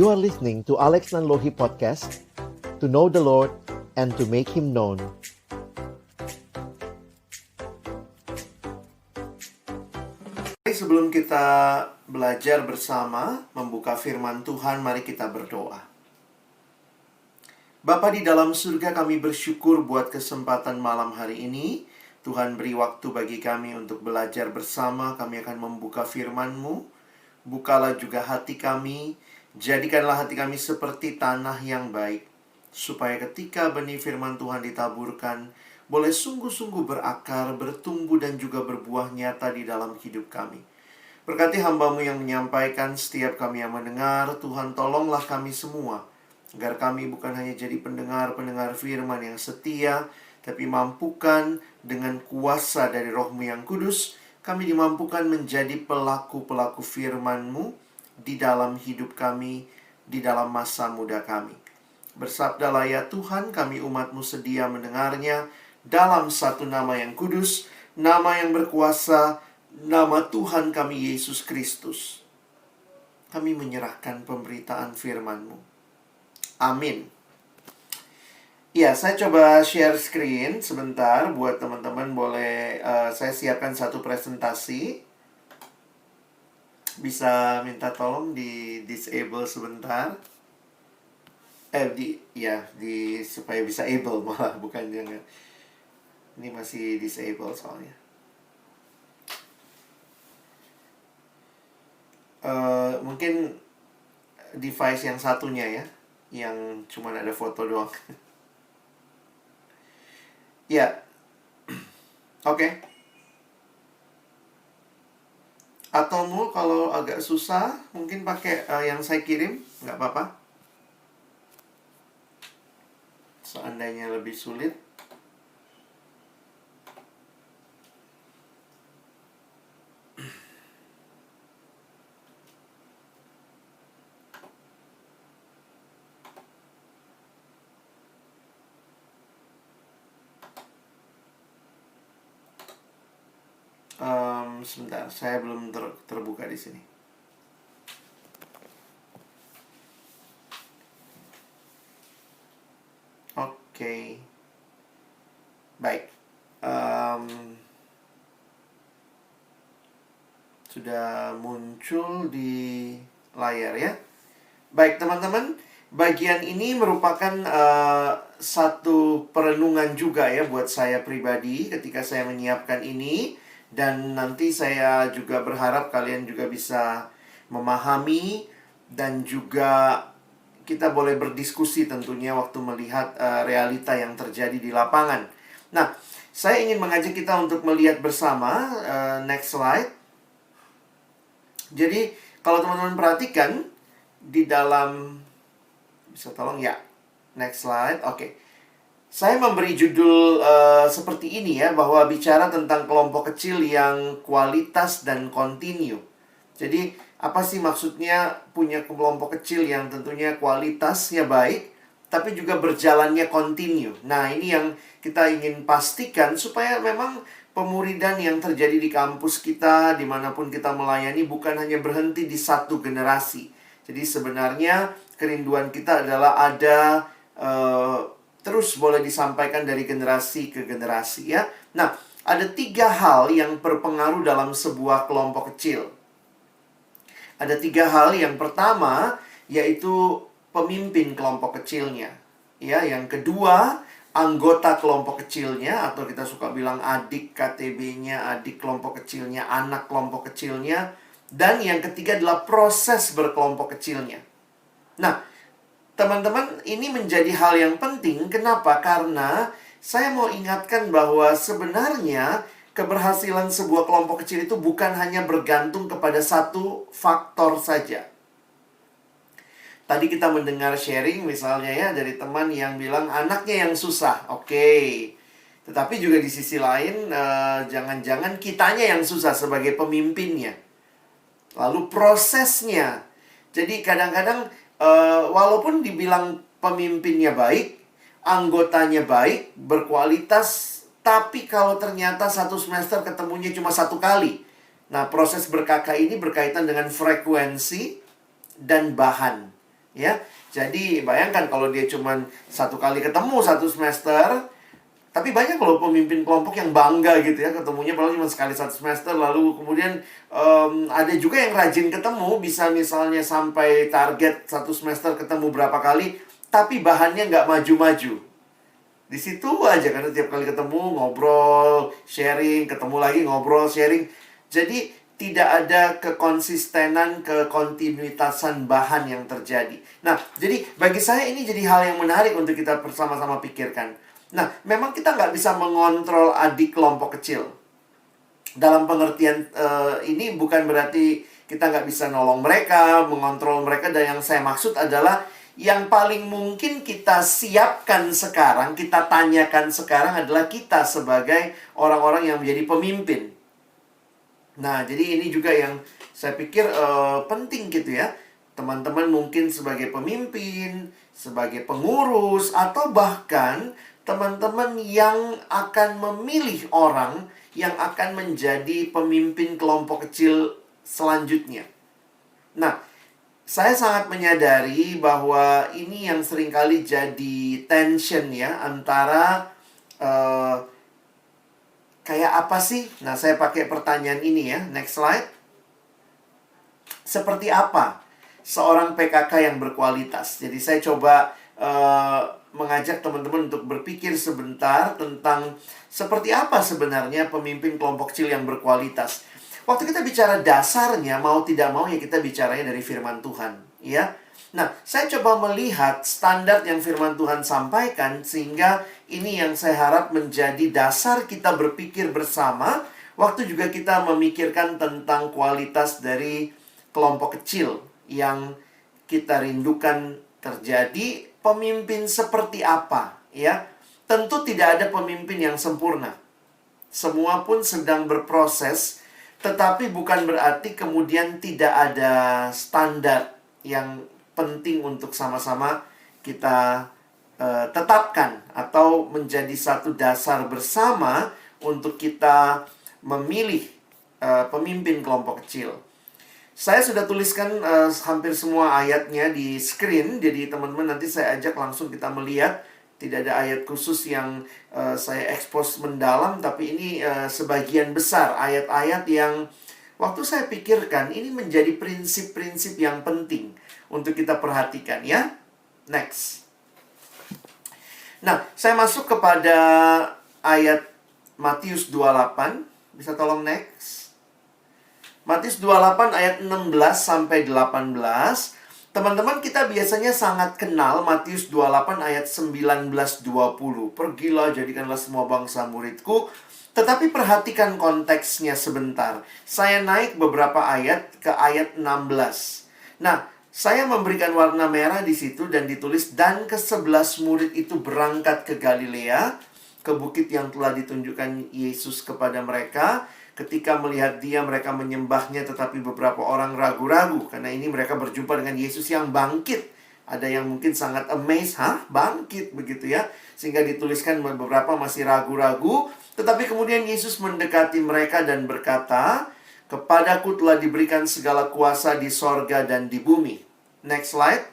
You are listening to Alex Nanlohi Podcast, to know the Lord and to make Him known. Sebelum kita belajar bersama membuka firman Tuhan, mari kita berdoa. Bapa di dalam surga, kami bersyukur buat kesempatan malam hari ini. Tuhan beri waktu bagi kami untuk belajar bersama. Kami akan membuka firman-Mu. Bukalah juga hati kami. Jadikanlah hati kami seperti tanah yang baik, supaya ketika benih firman Tuhan ditaburkan, boleh sungguh-sungguh berakar, bertumbuh, dan juga berbuah nyata di dalam hidup kami. Berkati hamba-Mu yang menyampaikan, setiap kami yang mendengar. Tuhan, tolonglah kami semua, agar kami bukan hanya jadi pendengar-pendengar firman yang setia, tapi mampukan dengan kuasa dari Roh-Mu yang kudus, kami dimampukan menjadi pelaku-pelaku firman-Mu di dalam hidup kami, di dalam masa muda kami. Bersabdalah ya Tuhan, kami umat-Mu sedia mendengarnya dalam satu nama yang kudus, nama yang berkuasa, nama Tuhan kami Yesus Kristus. Kami menyerahkan pemberitaan firman-Mu. Amin. Ya, saya coba share screen sebentar buat teman-teman. Boleh saya siapkan satu presentasi. Bisa minta tolong di disable sebentar. Supaya bisa able malah, bukan jangan. Ini masih disable soalnya. Mungkin device yang satunya ya, yang cuma ada foto doang. Ya, oke. Atau kalau agak susah, mungkin pakai yang saya kirim, nggak apa-apa. Seandainya lebih sulit. Sebentar, saya belum terbuka di sini. Oke. Baik. Sudah muncul di layar ya. Baik teman-teman, bagian ini merupakan satu perenungan juga ya buat saya pribadi ketika saya menyiapkan ini. Dan nanti saya juga berharap kalian juga bisa memahami dan juga kita boleh berdiskusi tentunya waktu melihat realita yang terjadi di lapangan. Nah, saya ingin mengajak kita untuk melihat bersama, next slide. Jadi, kalau teman-teman perhatikan, di dalam, bisa tolong ya, next slide, oke. Saya memberi judul seperti ini ya, bahwa bicara tentang kelompok kecil yang kualitas dan kontinu. Jadi, apa sih maksudnya punya kelompok kecil yang tentunya kualitasnya baik, tapi juga berjalannya kontinu. Nah, ini yang kita ingin pastikan supaya memang pemuridan yang terjadi di kampus kita, dimanapun kita melayani, bukan hanya berhenti di satu generasi. Jadi sebenarnya kerinduan kita adalah ada terus boleh disampaikan dari generasi ke generasi ya. Nah, ada 3 hal yang berpengaruh dalam sebuah kelompok kecil. Ada 3 hal. Yang pertama yaitu pemimpin kelompok kecilnya. Ya, yang kedua anggota kelompok kecilnya, atau kita suka bilang adik KTB-nya, adik kelompok kecilnya, anak kelompok kecilnya. Dan yang ketiga adalah proses berkelompok kecilnya. Nah, teman-teman, ini menjadi hal yang penting. Kenapa? Karena saya mau ingatkan bahwa sebenarnya keberhasilan sebuah kelompok kecil itu bukan hanya bergantung kepada satu faktor saja. Tadi kita mendengar sharing misalnya ya dari teman yang bilang anaknya yang susah. Oke. Tetapi juga di sisi lain jangan-jangan kitanya yang susah sebagai pemimpinnya. Lalu prosesnya. Jadi kadang-kadang walaupun dibilang pemimpinnya baik, anggotanya baik, berkualitas, tapi kalau ternyata satu semester ketemunya cuma 1 kali. Nah, proses berkakak ini berkaitan dengan frekuensi dan bahan. Ya, jadi bayangkan kalau dia cuman satu kali ketemu satu semester, tapi banyak loh pemimpin kelompok yang bangga gitu ya, ketemunya padahal cuma sekali satu semester. Lalu kemudian ada juga yang rajin ketemu, bisa misalnya sampai target satu semester ketemu berapa kali, tapi bahannya nggak maju-maju. Di situ aja, karena tiap kali ketemu ngobrol, sharing, ketemu lagi ngobrol, sharing. Jadi tidak ada kekonsistenan, kekontinuitasan bahan yang terjadi. Nah, jadi bagi saya ini jadi hal yang menarik untuk kita bersama-sama pikirkan. Nah, memang kita nggak bisa mengontrol adik kelompok kecil. Dalam pengertian ini bukan berarti kita nggak bisa nolong mereka, mengontrol mereka. Dan yang saya maksud adalah yang paling mungkin kita siapkan sekarang, kita tanyakan sekarang adalah kita sebagai orang-orang yang menjadi pemimpin. Nah, jadi ini juga yang saya pikir penting gitu ya. Teman-teman mungkin sebagai pemimpin, sebagai pengurus, atau bahkan teman-teman yang akan memilih orang yang akan menjadi pemimpin kelompok kecil selanjutnya. Nah, saya sangat menyadari bahwa ini yang seringkali jadi tension ya, antara kayak apa sih? Nah, saya pakai pertanyaan ini ya. Next slide. Seperti apa seorang PKK yang berkualitas? Jadi saya coba mengajak teman-teman untuk berpikir sebentar tentang seperti apa sebenarnya pemimpin kelompok kecil yang berkualitas. Waktu kita bicara dasarnya, mau tidak mau ya kita bicaranya dari firman Tuhan, ya. Nah, saya coba melihat standar yang firman Tuhan sampaikan, sehingga ini yang saya harap menjadi dasar kita berpikir bersama waktu juga kita memikirkan tentang kualitas dari kelompok kecil yang kita rindukan terjadi. Pemimpin seperti apa, ya? Tentu tidak ada pemimpin yang sempurna. Semua pun sedang berproses, tetapi bukan berarti kemudian tidak ada standar yang penting untuk sama-sama kita tetapkan atau menjadi satu dasar bersama untuk kita memilih pemimpin kelompok kecil. Saya sudah tuliskan hampir semua ayatnya di screen, jadi teman-teman nanti saya ajak langsung kita melihat. Tidak ada ayat khusus yang saya expose mendalam, tapi ini sebagian besar ayat-ayat yang waktu saya pikirkan ini menjadi prinsip-prinsip yang penting untuk kita perhatikan ya. Next. Nah, saya masuk kepada ayat Matius 28. Bisa tolong next. Matius 28 ayat 16 sampai 18. Teman-teman, kita biasanya sangat kenal Matius 28 ayat 19-20. Pergilah, jadikanlah semua bangsa muridku. Tetapi perhatikan konteksnya sebentar. Saya naik beberapa ayat ke ayat 16. Nah, saya memberikan warna merah di situ dan ditulis, dan ke-11 murid itu berangkat ke Galilea, ke bukit yang telah ditunjukkan Yesus kepada mereka. Ketika melihat dia, mereka menyembahnya, tetapi beberapa orang ragu-ragu, karena ini mereka berjumpa dengan Yesus yang bangkit. Ada yang mungkin sangat amazed, bangkit begitu ya. Sehingga dituliskan beberapa masih ragu-ragu. Tetapi kemudian Yesus mendekati mereka dan berkata, "Kepadaku telah diberikan segala kuasa di sorga dan di bumi." Next slide.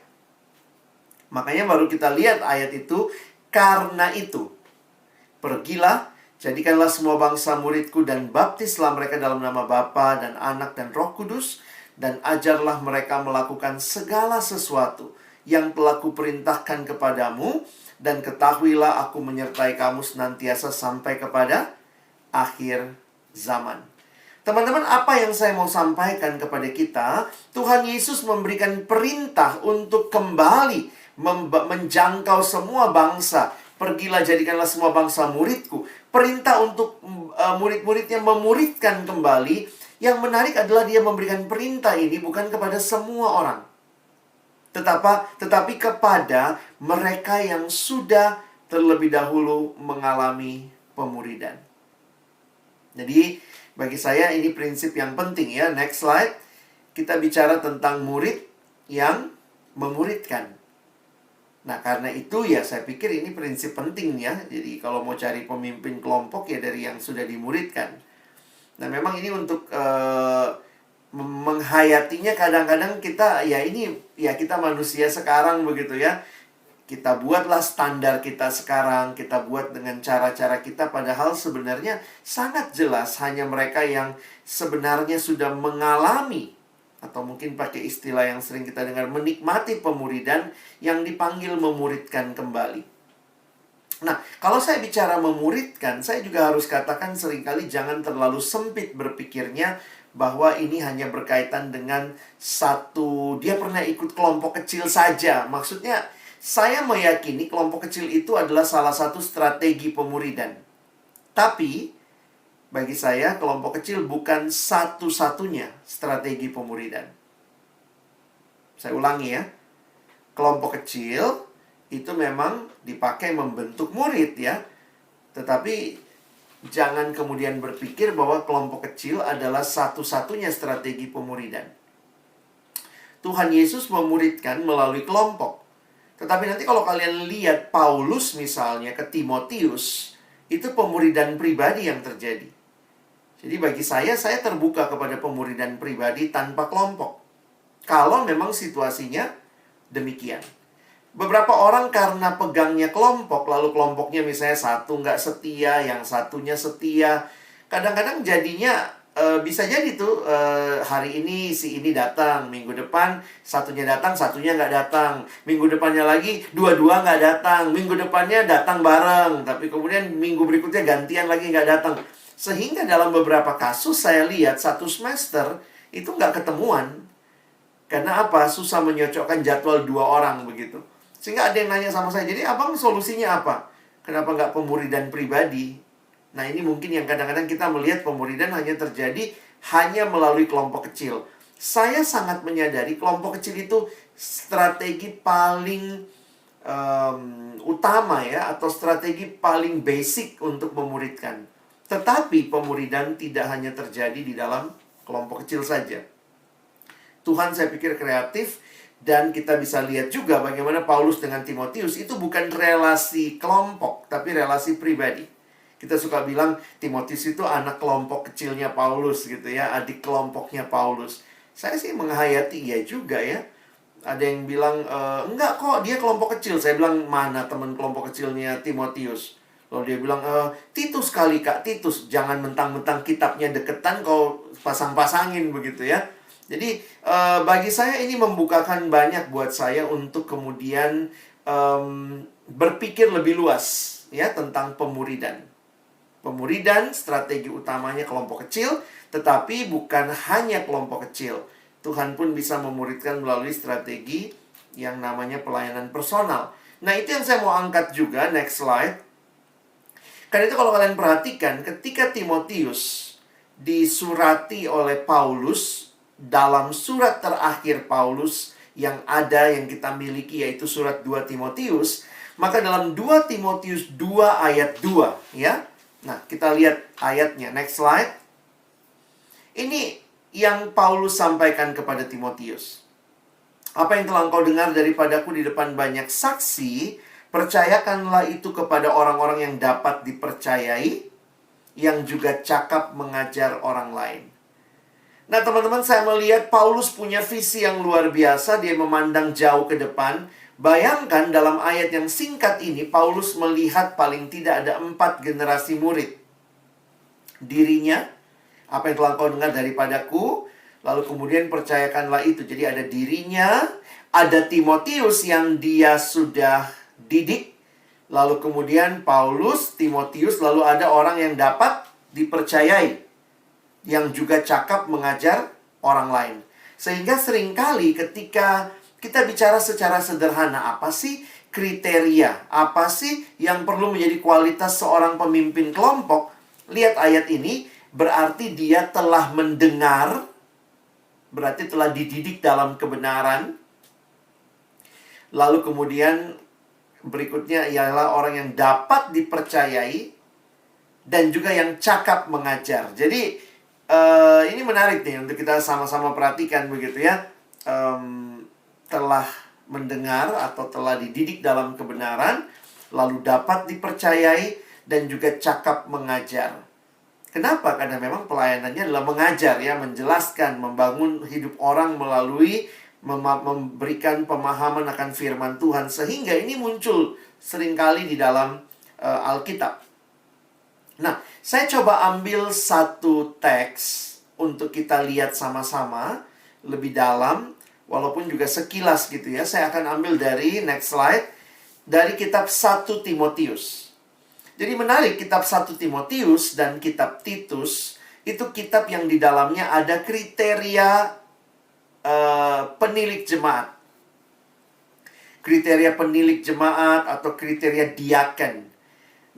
Makanya baru kita lihat ayat itu. Karena itu, pergilah, jadikanlah semua bangsa muridku dan baptislah mereka dalam nama Bapa dan Anak dan Roh Kudus, dan ajarlah mereka melakukan segala sesuatu yang telah kuperintahkan kepadamu, dan ketahuilah aku menyertai kamu senantiasa sampai kepada akhir zaman. Teman-teman, apa yang saya mau sampaikan kepada kita, Tuhan Yesus memberikan perintah untuk kembali menjangkau semua bangsa. Pergilah, jadikanlah semua bangsa muridku. Perintah untuk murid-muridnya memuridkan kembali. Yang menarik adalah dia memberikan perintah ini bukan kepada semua orang, tetapi kepada mereka yang sudah terlebih dahulu mengalami pemuridan. Jadi bagi saya ini prinsip yang penting ya. Next slide. Kita bicara tentang murid yang memuridkan. Nah, karena itu ya saya pikir ini prinsip penting ya. Jadi kalau mau cari pemimpin kelompok ya dari yang sudah dimuridkan. Nah, memang ini untuk menghayatinya kadang-kadang kita, kita manusia sekarang begitu ya. Kita buatlah standar kita sekarang, kita buat dengan cara-cara kita, padahal sebenarnya sangat jelas hanya mereka yang sebenarnya sudah mengalami, atau mungkin pakai istilah yang sering kita dengar, menikmati pemuridan, yang dipanggil memuridkan kembali. Nah, kalau saya bicara memuridkan, saya juga harus katakan seringkali jangan terlalu sempit berpikirnya bahwa ini hanya berkaitan dengan dia pernah ikut kelompok kecil saja. Maksudnya, saya meyakini kelompok kecil itu adalah salah satu strategi pemuridan. Tapi, bagi saya, kelompok kecil bukan satu-satunya strategi pemuridan. Saya ulangi ya. Kelompok kecil itu memang dipakai membentuk murid ya. Tetapi, jangan kemudian berpikir bahwa kelompok kecil adalah satu-satunya strategi pemuridan. Tuhan Yesus memuridkan melalui kelompok. Tetapi nanti kalau kalian lihat Paulus misalnya ke Timotius, itu pemuridan pribadi yang terjadi. Jadi bagi saya terbuka kepada pemuridan pribadi tanpa kelompok. Kalau memang situasinya demikian. Beberapa orang karena pegangnya kelompok, lalu kelompoknya misalnya satu nggak setia, yang satunya setia. Kadang-kadang jadinya bisa jadi tuh hari ini si ini datang, minggu depan satunya datang, satunya nggak datang. Minggu depannya lagi dua-dua nggak datang. Minggu depannya datang bareng, tapi kemudian minggu berikutnya gantian lagi nggak datang. Sehingga dalam beberapa kasus saya lihat satu semester itu nggak ketemuan. Karena apa? Susah menyocokkan jadwal dua orang begitu. Sehingga ada yang nanya sama saya, jadi abang solusinya apa? Kenapa nggak pemuridan pribadi? Nah, ini mungkin yang kadang-kadang kita melihat pemuridan hanya terjadi hanya melalui kelompok kecil. Saya sangat menyadari kelompok kecil itu strategi paling utama ya, atau strategi paling basic untuk memuridkan. Tetapi pemuridan tidak hanya terjadi di dalam kelompok kecil saja. Tuhan saya pikir kreatif, dan kita bisa lihat juga bagaimana Paulus dengan Timotius itu bukan relasi kelompok, tapi relasi pribadi. Kita suka bilang Timotius itu anak kelompok kecilnya Paulus gitu ya, adik kelompoknya Paulus. Saya sih menghayati ya juga ya. Ada yang bilang, enggak kok dia kelompok kecil. Saya bilang, mana teman kelompok kecilnya Timotius? Lalu dia bilang, Titus kali kak, Titus. Jangan mentang-mentang kitabnya deketan kau pasang-pasangin begitu ya. Jadi bagi saya ini membukakan banyak buat saya untuk kemudian berpikir lebih luas ya tentang pemuridan. Pemuridan strategi utamanya kelompok kecil, tetapi bukan hanya kelompok kecil. Tuhan pun bisa memuridkan melalui strategi yang namanya pelayanan personal. Nah, itu yang saya mau angkat juga, next slide. Karena itu kalau kalian perhatikan, ketika Timotius disurati oleh Paulus, dalam surat terakhir Paulus yang ada, yang kita miliki, yaitu surat 2 Timotius, maka dalam 2 Timotius 2 ayat 2, ya. Nah, kita lihat ayatnya, next slide. Ini yang Paulus sampaikan kepada Timotius. Apa yang telah engkau dengar daripadaku di depan banyak saksi, percayakanlah itu kepada orang-orang yang dapat dipercayai, yang juga cakap mengajar orang lain. Nah, teman-teman, saya melihat Paulus punya visi yang luar biasa. Dia memandang jauh ke depan. Bayangkan dalam ayat yang singkat ini, Paulus melihat paling tidak ada 4 generasi murid. Dirinya, apa yang telah engkau dengar daripadaku, lalu kemudian percayakanlah itu. Jadi ada dirinya, ada Timotius yang dia sudah didik, lalu kemudian Paulus, Timotius, lalu ada orang yang dapat dipercayai, yang juga cakap mengajar orang lain. Sehingga seringkali ketika kita bicara secara sederhana, apa sih kriteria, apa sih yang perlu menjadi kualitas seorang pemimpin kelompok? Lihat ayat ini, berarti dia telah mendengar, berarti telah dididik dalam kebenaran. Lalu kemudian berikutnya ialah orang yang dapat dipercayai dan juga yang cakap mengajar. Jadi ini menarik nih untuk kita sama-sama perhatikan begitu ya. Telah mendengar atau telah dididik dalam kebenaran, lalu dapat dipercayai dan juga cakap mengajar. Kenapa? Karena memang pelayanannya adalah mengajar ya, menjelaskan, membangun hidup orang melalui memberikan pemahaman akan firman Tuhan. Sehingga ini muncul seringkali di dalam Alkitab. Nah, saya coba ambil satu teks untuk kita lihat sama-sama lebih dalam, walaupun juga sekilas gitu ya. Saya akan ambil dari next slide, dari kitab 1 Timotius. Jadi menarik, kitab 1 Timotius dan kitab Titus itu kitab yang di dalamnya ada kriteria penilik jemaat. Kriteria penilik jemaat atau kriteria diaken.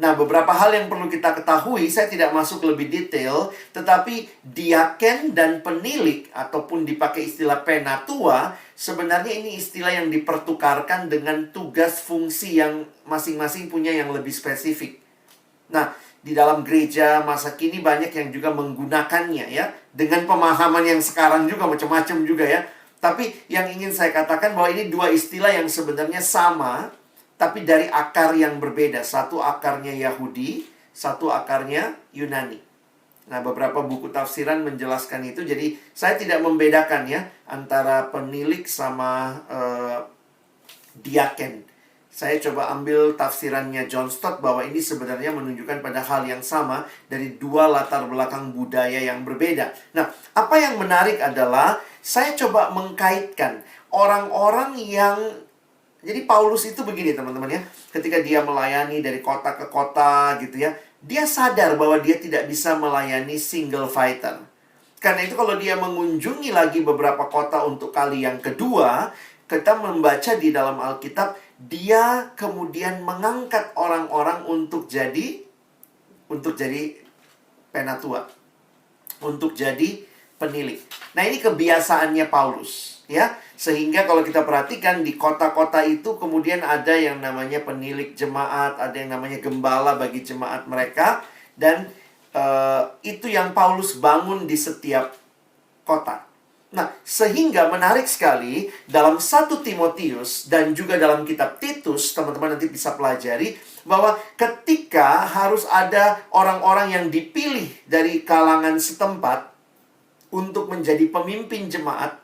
Nah, beberapa hal yang perlu kita ketahui, saya tidak masuk lebih detail, tetapi diaken dan penilik, ataupun dipakai istilah penatua, sebenarnya ini istilah yang dipertukarkan dengan tugas fungsi yang masing-masing punya yang lebih spesifik. Nah, di dalam gereja masa kini banyak yang juga menggunakannya ya, dengan pemahaman yang sekarang juga macam-macam juga ya. Tapi yang ingin saya katakan bahwa ini dua istilah yang sebenarnya sama, tapi dari akar yang berbeda. Satu akarnya Yahudi, satu akarnya Yunani. Nah, beberapa buku tafsiran menjelaskan itu. Jadi, saya tidak membedakan ya antara penilik sama diaken. Saya coba ambil tafsirannya John Stott bahwa ini sebenarnya menunjukkan pada hal yang sama dari dua latar belakang budaya yang berbeda. Nah, apa yang menarik adalah saya coba mengkaitkan orang-orang yang... Jadi Paulus itu begini teman-teman ya, ketika dia melayani dari kota ke kota gitu ya, dia sadar bahwa dia tidak bisa melayani single fighter. Karena itu kalau dia mengunjungi lagi beberapa kota untuk kali yang kedua, kita membaca di dalam Alkitab, dia kemudian mengangkat orang-orang untuk jadi penatua, untuk jadi penilik. Nah, ini kebiasaannya Paulus ya. Sehingga kalau kita perhatikan di kota-kota itu kemudian ada yang namanya penilik jemaat, ada yang namanya gembala bagi jemaat mereka, dan itu yang Paulus bangun di setiap kota. Nah, sehingga menarik sekali dalam 1 Timotius dan juga dalam kitab Titus, teman-teman nanti bisa pelajari bahwa ketika harus ada orang-orang yang dipilih dari kalangan setempat untuk menjadi pemimpin jemaat,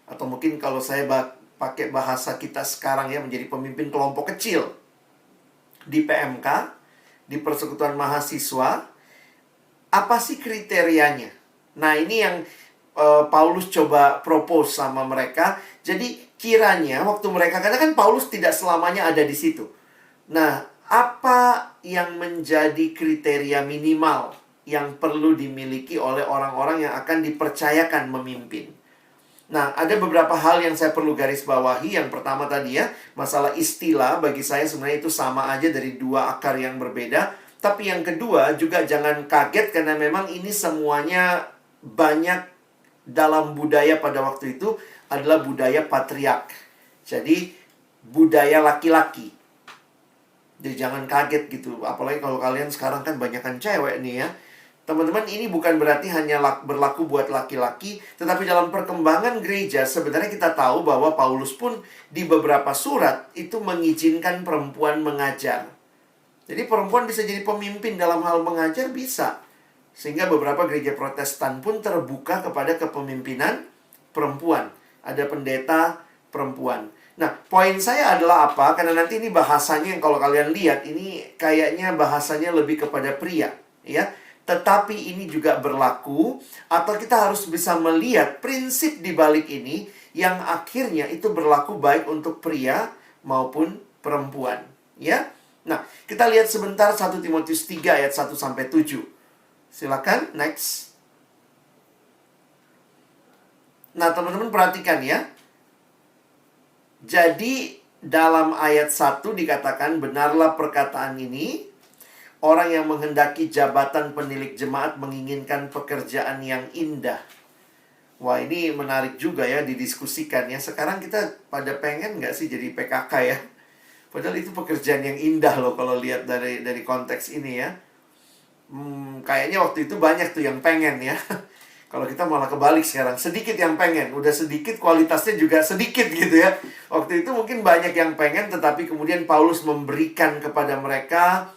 atau mungkin kalau saya pakai bahasa kita sekarang ya, menjadi pemimpin kelompok kecil di PMK, di Persekutuan Mahasiswa, apa sih kriterianya? Nah, ini yang Paulus coba propose sama mereka. Jadi kiranya waktu mereka, karena kan Paulus tidak selamanya ada di situ. Nah, apa yang menjadi kriteria minimal yang perlu dimiliki oleh orang-orang yang akan dipercayakan memimpin? Nah, ada beberapa hal yang saya perlu garis bawahi. Yang pertama tadi ya, masalah istilah bagi saya sebenarnya itu sama aja dari dua akar yang berbeda. Tapi yang kedua juga jangan kaget karena memang ini semuanya banyak dalam budaya pada waktu itu adalah budaya patriark. Jadi budaya laki-laki. Jadi jangan kaget gitu. Apalagi kalau kalian sekarang kan banyakan cewek nih ya. Teman-teman, ini bukan berarti hanya berlaku buat laki-laki, tetapi dalam perkembangan gereja sebenarnya kita tahu bahwa Paulus pun di beberapa surat itu mengizinkan perempuan mengajar. Jadi perempuan bisa jadi pemimpin dalam hal mengajar, bisa. Sehingga beberapa gereja Protestan pun terbuka kepada kepemimpinan perempuan. Ada pendeta perempuan. Nah, poin saya adalah apa? Karena nanti ini bahasanya yang kalau kalian lihat, ini kayaknya bahasanya lebih kepada pria, ya. Tetapi ini juga berlaku, atau kita harus bisa melihat prinsip di balik ini yang akhirnya itu berlaku baik untuk pria maupun perempuan, ya. Nah, kita lihat sebentar 1 Timotius 3 ayat 1 sampai 7. Silakan next. Nah, teman-teman perhatikan ya. Jadi dalam ayat 1 dikatakan, benarlah perkataan ini, orang yang menghendaki jabatan penilik jemaat menginginkan pekerjaan yang indah. Wah, ini menarik juga ya didiskusikan ya. Sekarang kita pada pengen nggak sih jadi PKK ya? Padahal itu pekerjaan yang indah loh kalau lihat dari konteks ini ya. Kayaknya waktu itu banyak tuh yang pengen ya. Kalau kita malah kebalik sekarang, sedikit yang pengen. Udah sedikit, kualitasnya juga sedikit gitu ya. Waktu itu mungkin banyak yang pengen, tetapi kemudian Paulus memberikan kepada mereka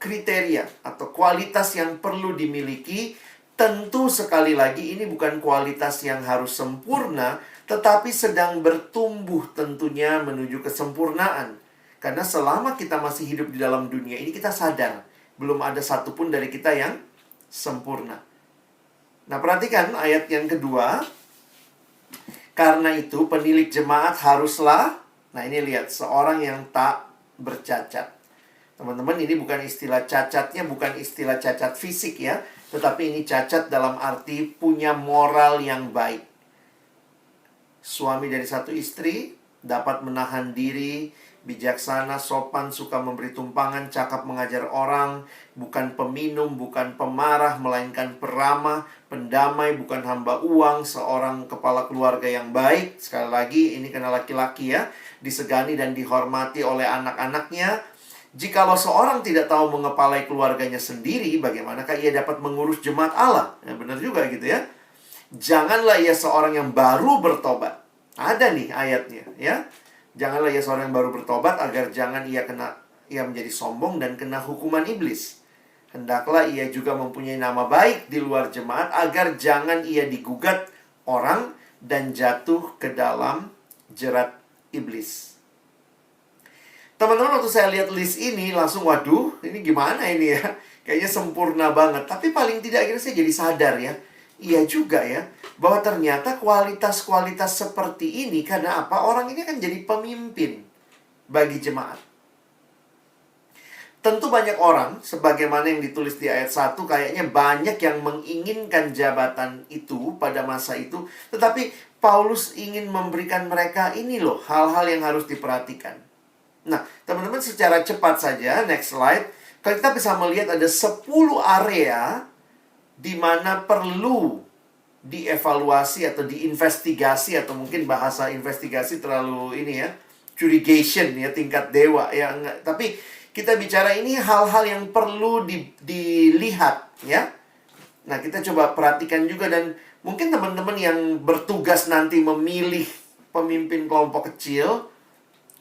kriteria atau kualitas yang perlu dimiliki. Tentu sekali lagi ini bukan kualitas yang harus sempurna, tetapi sedang bertumbuh tentunya menuju kesempurnaan. Karena selama kita masih hidup di dalam dunia ini, kita sadar belum ada satupun dari kita yang sempurna. Nah, perhatikan ayat yang kedua. Karena itu penilik jemaat haruslah, nah ini lihat, seorang yang tak bercacat. Teman-teman, ini bukan istilah cacatnya, bukan istilah cacat fisik ya, tetapi ini cacat dalam arti punya moral yang baik. Suami dari satu istri dapat menahan diri, bijaksana, sopan, suka memberi tumpangan, cakap mengajar orang, bukan peminum, bukan pemarah, melainkan peramah, pendamai, bukan hamba uang, seorang kepala keluarga yang baik. Sekali lagi, ini kena laki-laki ya, disegani dan dihormati oleh anak-anaknya. Jikalau seorang tidak tahu mengepalai keluarganya sendiri, bagaimanakah ia dapat mengurus jemaat Allah? Ya, benar juga gitu ya. Janganlah ia seorang yang baru bertobat. Ada nih ayatnya ya. Janganlah ia seorang yang baru bertobat agar jangan ia menjadi sombong dan kena hukuman iblis. Hendaklah ia juga mempunyai nama baik di luar jemaat agar jangan ia digugat orang dan jatuh ke dalam jerat iblis. Teman-teman, waktu saya lihat list ini langsung, waduh, ini gimana ini ya? Kayaknya sempurna banget. Tapi paling tidak akhirnya saya jadi sadar ya. Iya juga ya, bahwa ternyata kualitas-kualitas seperti ini, karena apa? Orang ini akan jadi pemimpin bagi jemaat. Tentu banyak orang, sebagaimana yang ditulis di ayat 1, kayaknya banyak yang menginginkan jabatan itu pada masa itu. Tetapi Paulus ingin memberikan mereka ini loh, hal-hal yang harus diperhatikan. Nah, teman-teman, secara cepat saja, next slide. Kalau kita bisa melihat ada 10 area di mana perlu dievaluasi atau diinvestigasi, atau mungkin bahasa investigasi terlalu ini ya, curigation ya, tingkat dewa ya, enggak. Tapi kita bicara ini hal-hal yang perlu dilihat ya. Nah, kita coba perhatikan juga, dan mungkin teman-teman yang bertugas nanti memilih pemimpin kelompok kecil,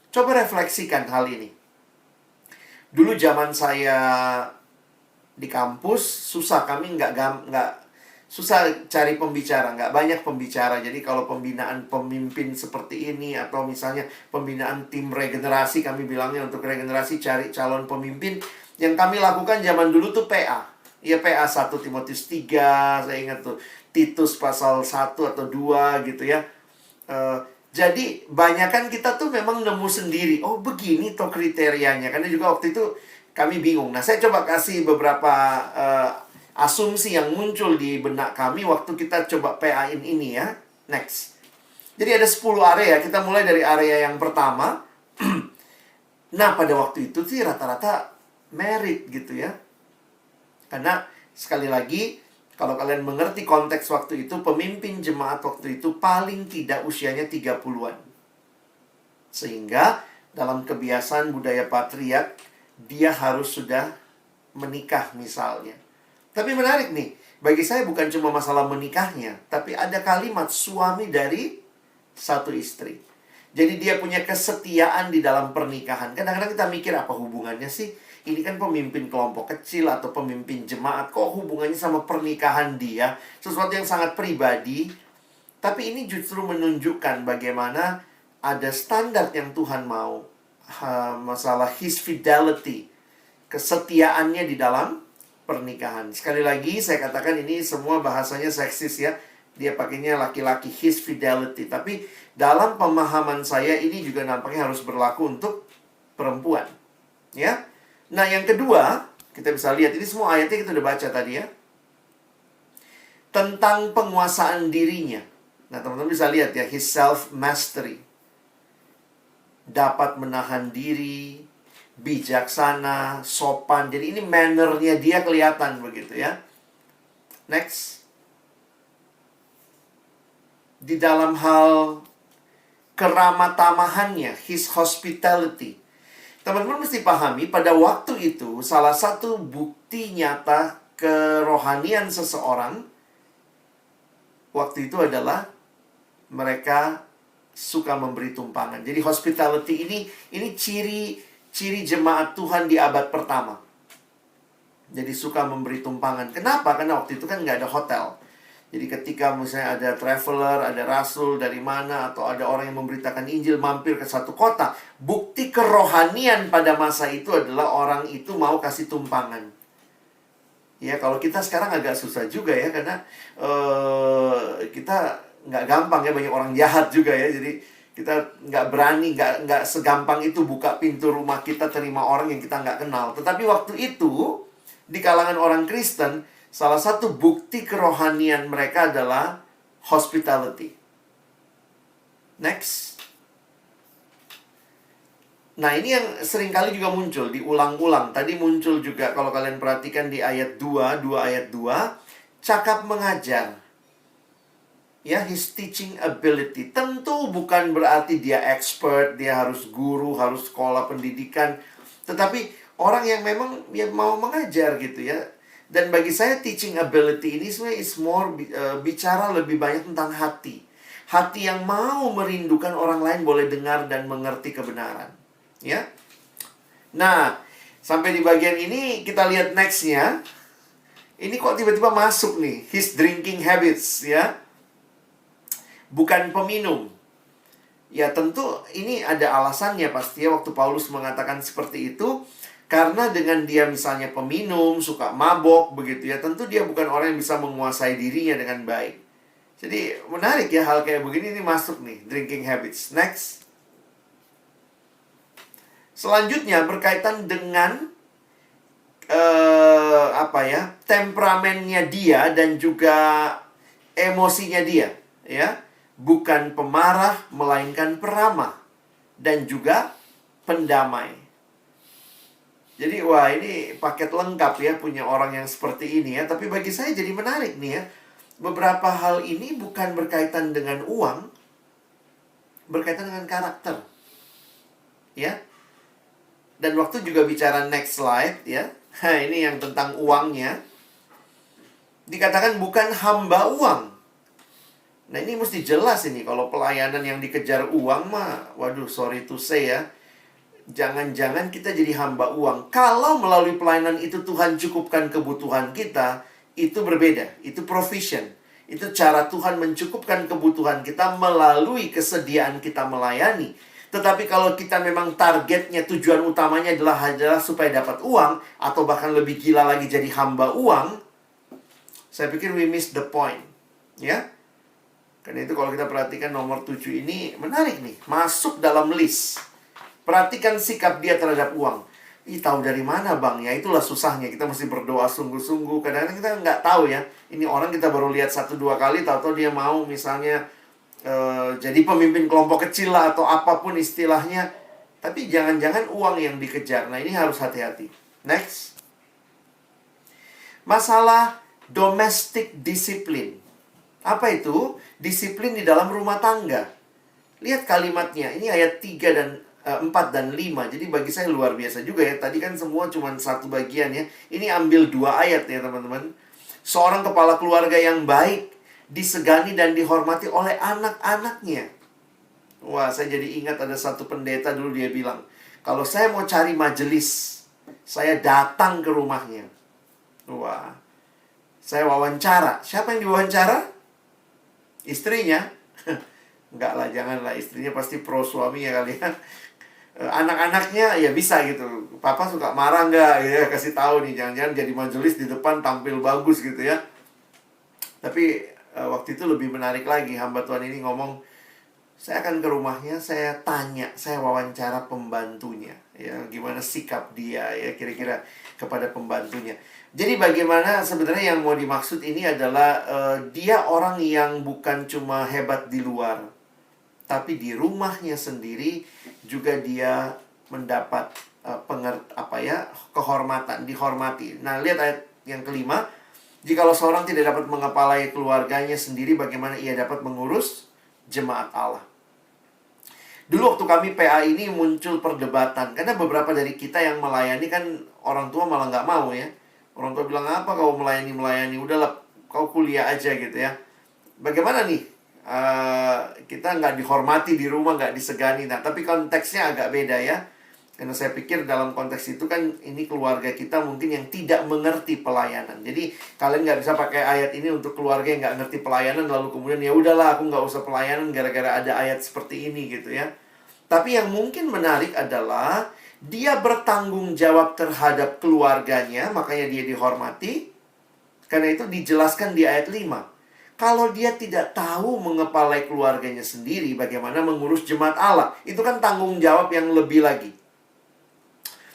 coba refleksikan hal ini. Dulu zaman saya di kampus, susah, kami susah cari pembicara, nggak banyak pembicara. Jadi kalau pembinaan pemimpin seperti ini, atau misalnya pembinaan tim regenerasi, kami bilangnya untuk regenerasi cari calon pemimpin, yang kami lakukan zaman dulu tuh PA. Ya, PA 1 Timotius 3, saya ingat tuh, Titus pasal 1 atau 2 gitu ya. Jadi banyakan kita tuh memang nemu sendiri, oh begini toh kriterianya. Karena juga waktu itu kami bingung. Nah, saya coba kasih beberapa asumsi yang muncul di benak kami waktu kita coba PA-in ini ya. Next. Jadi ada 10 area. Kita mulai dari area yang pertama. Nah, pada waktu itu sih rata-rata merit gitu ya. Karena sekali lagi, kalau kalian mengerti konteks waktu itu, pemimpin jemaat waktu itu paling tidak usianya 30-an. Sehingga dalam kebiasaan budaya patriark, dia harus sudah menikah misalnya. Tapi menarik nih, bagi saya bukan cuma masalah menikahnya, tapi ada kalimat suami dari satu istri. Jadi dia punya kesetiaan di dalam pernikahan. Kadang-kadang kita mikir, apa hubungannya sih? Ini kan pemimpin kelompok kecil atau pemimpin jemaat, kok hubungannya sama pernikahan dia? Sesuatu yang sangat pribadi. Tapi ini justru menunjukkan bagaimana ada standar yang Tuhan mau. Masalah his fidelity, kesetiaannya di dalam pernikahan. Sekali lagi saya katakan ini semua bahasanya seksis ya. Dia pakainya laki-laki, his fidelity. Tapi dalam pemahaman saya ini juga nampaknya harus berlaku untuk perempuan. Ya. Nah, yang kedua, kita bisa lihat, ini semua ayatnya kita udah baca tadi ya. Tentang penguasaan dirinya. Nah, teman-teman bisa lihat ya, his self-mastery. Dapat menahan diri, bijaksana, sopan. Jadi ini mannernya dia kelihatan begitu ya. Next. Di dalam hal keramatamahannya, his hospitality. Teman-teman mesti pahami, pada waktu itu salah satu bukti nyata kerohanian seseorang waktu itu adalah mereka suka memberi tumpangan. Jadi hospitality ini ciri jemaat Tuhan di abad pertama. Jadi suka memberi tumpangan. Kenapa? Karena waktu itu kan nggak ada hotel. Jadi ketika misalnya ada traveler, ada rasul dari mana, atau ada orang yang memberitakan Injil mampir ke satu kota, bukti kerohanian pada masa itu adalah orang itu mau kasih tumpangan. Ya, kalau kita sekarang agak susah juga ya, karena kita nggak gampang ya, banyak orang jahat juga ya. Jadi kita nggak berani, nggak segampang itu buka pintu rumah kita terima orang yang kita nggak kenal. Tetapi waktu itu, di kalangan orang Kristen, salah satu bukti kerohanian mereka adalah hospitality. Next. Nah, ini yang seringkali juga muncul, diulang-ulang. Tadi muncul juga, kalau kalian perhatikan di ayat 2 ayat 2, cakap mengajar. Ya, his teaching ability. Tentu bukan berarti dia expert, dia harus guru, harus sekolah pendidikan. Tetapi orang yang memang ya mau mengajar gitu ya. Dan bagi saya teaching ability ini sebenarnya is more bicara lebih banyak tentang hati. Hati yang mau merindukan orang lain boleh dengar dan mengerti kebenaran. Ya. Nah, sampai di bagian ini kita lihat next-nya. Ini kok tiba-tiba masuk nih, his drinking habits ya. Bukan peminum. Ya tentu ini ada alasannya pasti ya waktu Paulus mengatakan seperti itu. Karena dengan dia misalnya peminum, suka mabok begitu ya, tentu dia bukan orang yang bisa menguasai dirinya dengan baik. Jadi menarik ya hal kayak begini, ini masuk nih, drinking habits. Next. Selanjutnya berkaitan dengan temperamennya dia dan juga emosinya dia, ya. Bukan pemarah melainkan peramah dan juga pendamai. Jadi wah ini paket lengkap ya punya orang yang seperti ini ya. Tapi bagi saya jadi menarik nih ya. Beberapa hal ini bukan berkaitan dengan uang, berkaitan dengan karakter. Ya. Dan waktu juga bicara next slide ya. Nah, ini yang tentang uangnya. Dikatakan bukan hamba uang. Nah ini mesti jelas ini. Kalau pelayanan yang dikejar uang mah, waduh sorry to say ya, jangan-jangan kita jadi hamba uang. Kalau melalui pelayanan itu Tuhan cukupkan kebutuhan kita, itu berbeda. Itu provision. Itu cara Tuhan mencukupkan kebutuhan kita melalui kesediaan kita melayani. Tetapi kalau kita memang targetnya, tujuan utamanya adalah supaya dapat uang, atau bahkan lebih gila lagi jadi hamba uang, saya pikir we miss the point. Ya. Karena itu kalau kita perhatikan nomor 7 ini menarik nih. Masuk dalam list. Perhatikan sikap dia terhadap uang. Ih, tahu dari mana bang? Ya itulah susahnya. Kita mesti berdoa sungguh-sungguh. Kadang-kadang kita nggak tahu ya. Ini orang kita baru lihat 1-2 kali. Tahu-tahu dia mau misalnya jadi pemimpin kelompok kecil lah. Atau apapun istilahnya. Tapi jangan-jangan uang yang dikejar. Nah ini harus hati-hati. Next. Masalah domestic discipline. Apa itu? Disiplin di dalam rumah tangga. Lihat kalimatnya. Ini ayat 3 dan 4 dan 5. Jadi bagi saya luar biasa juga ya. Tadi kan semua cuma satu bagian ya. Ini ambil 2 ayat ya teman-teman. Seorang kepala keluarga yang baik disegani dan dihormati oleh anak-anaknya. Wah, saya jadi ingat ada satu pendeta dulu dia bilang, kalau saya mau cari majelis, saya datang ke rumahnya. Wah, saya wawancara. Siapa yang diwawancara? Istrinya. Enggak lah, janganlah. Istrinya pasti pro suaminya kali ya. Anak-anaknya ya bisa gitu. Papa suka marah nggak gitu ya, kasih tahu nih, jangan-jangan jadi majelis di depan tampil bagus gitu ya. Tapi waktu itu lebih menarik lagi, hamba Tuhan ini ngomong, saya akan ke rumahnya, saya tanya, saya wawancara pembantunya ya, gimana sikap dia ya kira-kira kepada pembantunya. Jadi bagaimana sebenarnya yang mau dimaksud ini adalah dia orang yang bukan cuma hebat di luar, tapi di rumahnya sendiri juga dia mendapat kehormatan, dihormati. Nah, lihat ayat yang kelima. Jikalau seorang tidak dapat mengepalai keluarganya sendiri, bagaimana ia dapat mengurus jemaat Allah? Dulu waktu kami PA ini muncul perdebatan, karena beberapa dari kita yang melayani kan orang tua malah nggak mau ya. Orang tua bilang, apa kau melayani, udahlah kau kuliah aja gitu ya. Bagaimana nih? Kita nggak dihormati di rumah, nggak disegani. Nah, tapi konteksnya agak beda ya. Karena saya pikir dalam konteks itu kan ini keluarga kita mungkin yang tidak mengerti pelayanan. Jadi kalian nggak bisa pakai ayat ini untuk keluarga yang nggak ngerti pelayanan lalu kemudian ya udahlah aku nggak usah pelayanan gara-gara ada ayat seperti ini gitu ya. Tapi yang mungkin menarik adalah dia bertanggung jawab terhadap keluarganya, makanya dia dihormati. Karena itu dijelaskan di ayat 5. Kalau dia tidak tahu mengepalai keluarganya sendiri, bagaimana mengurus jemaat Allah? Itu kan tanggung jawab yang lebih lagi.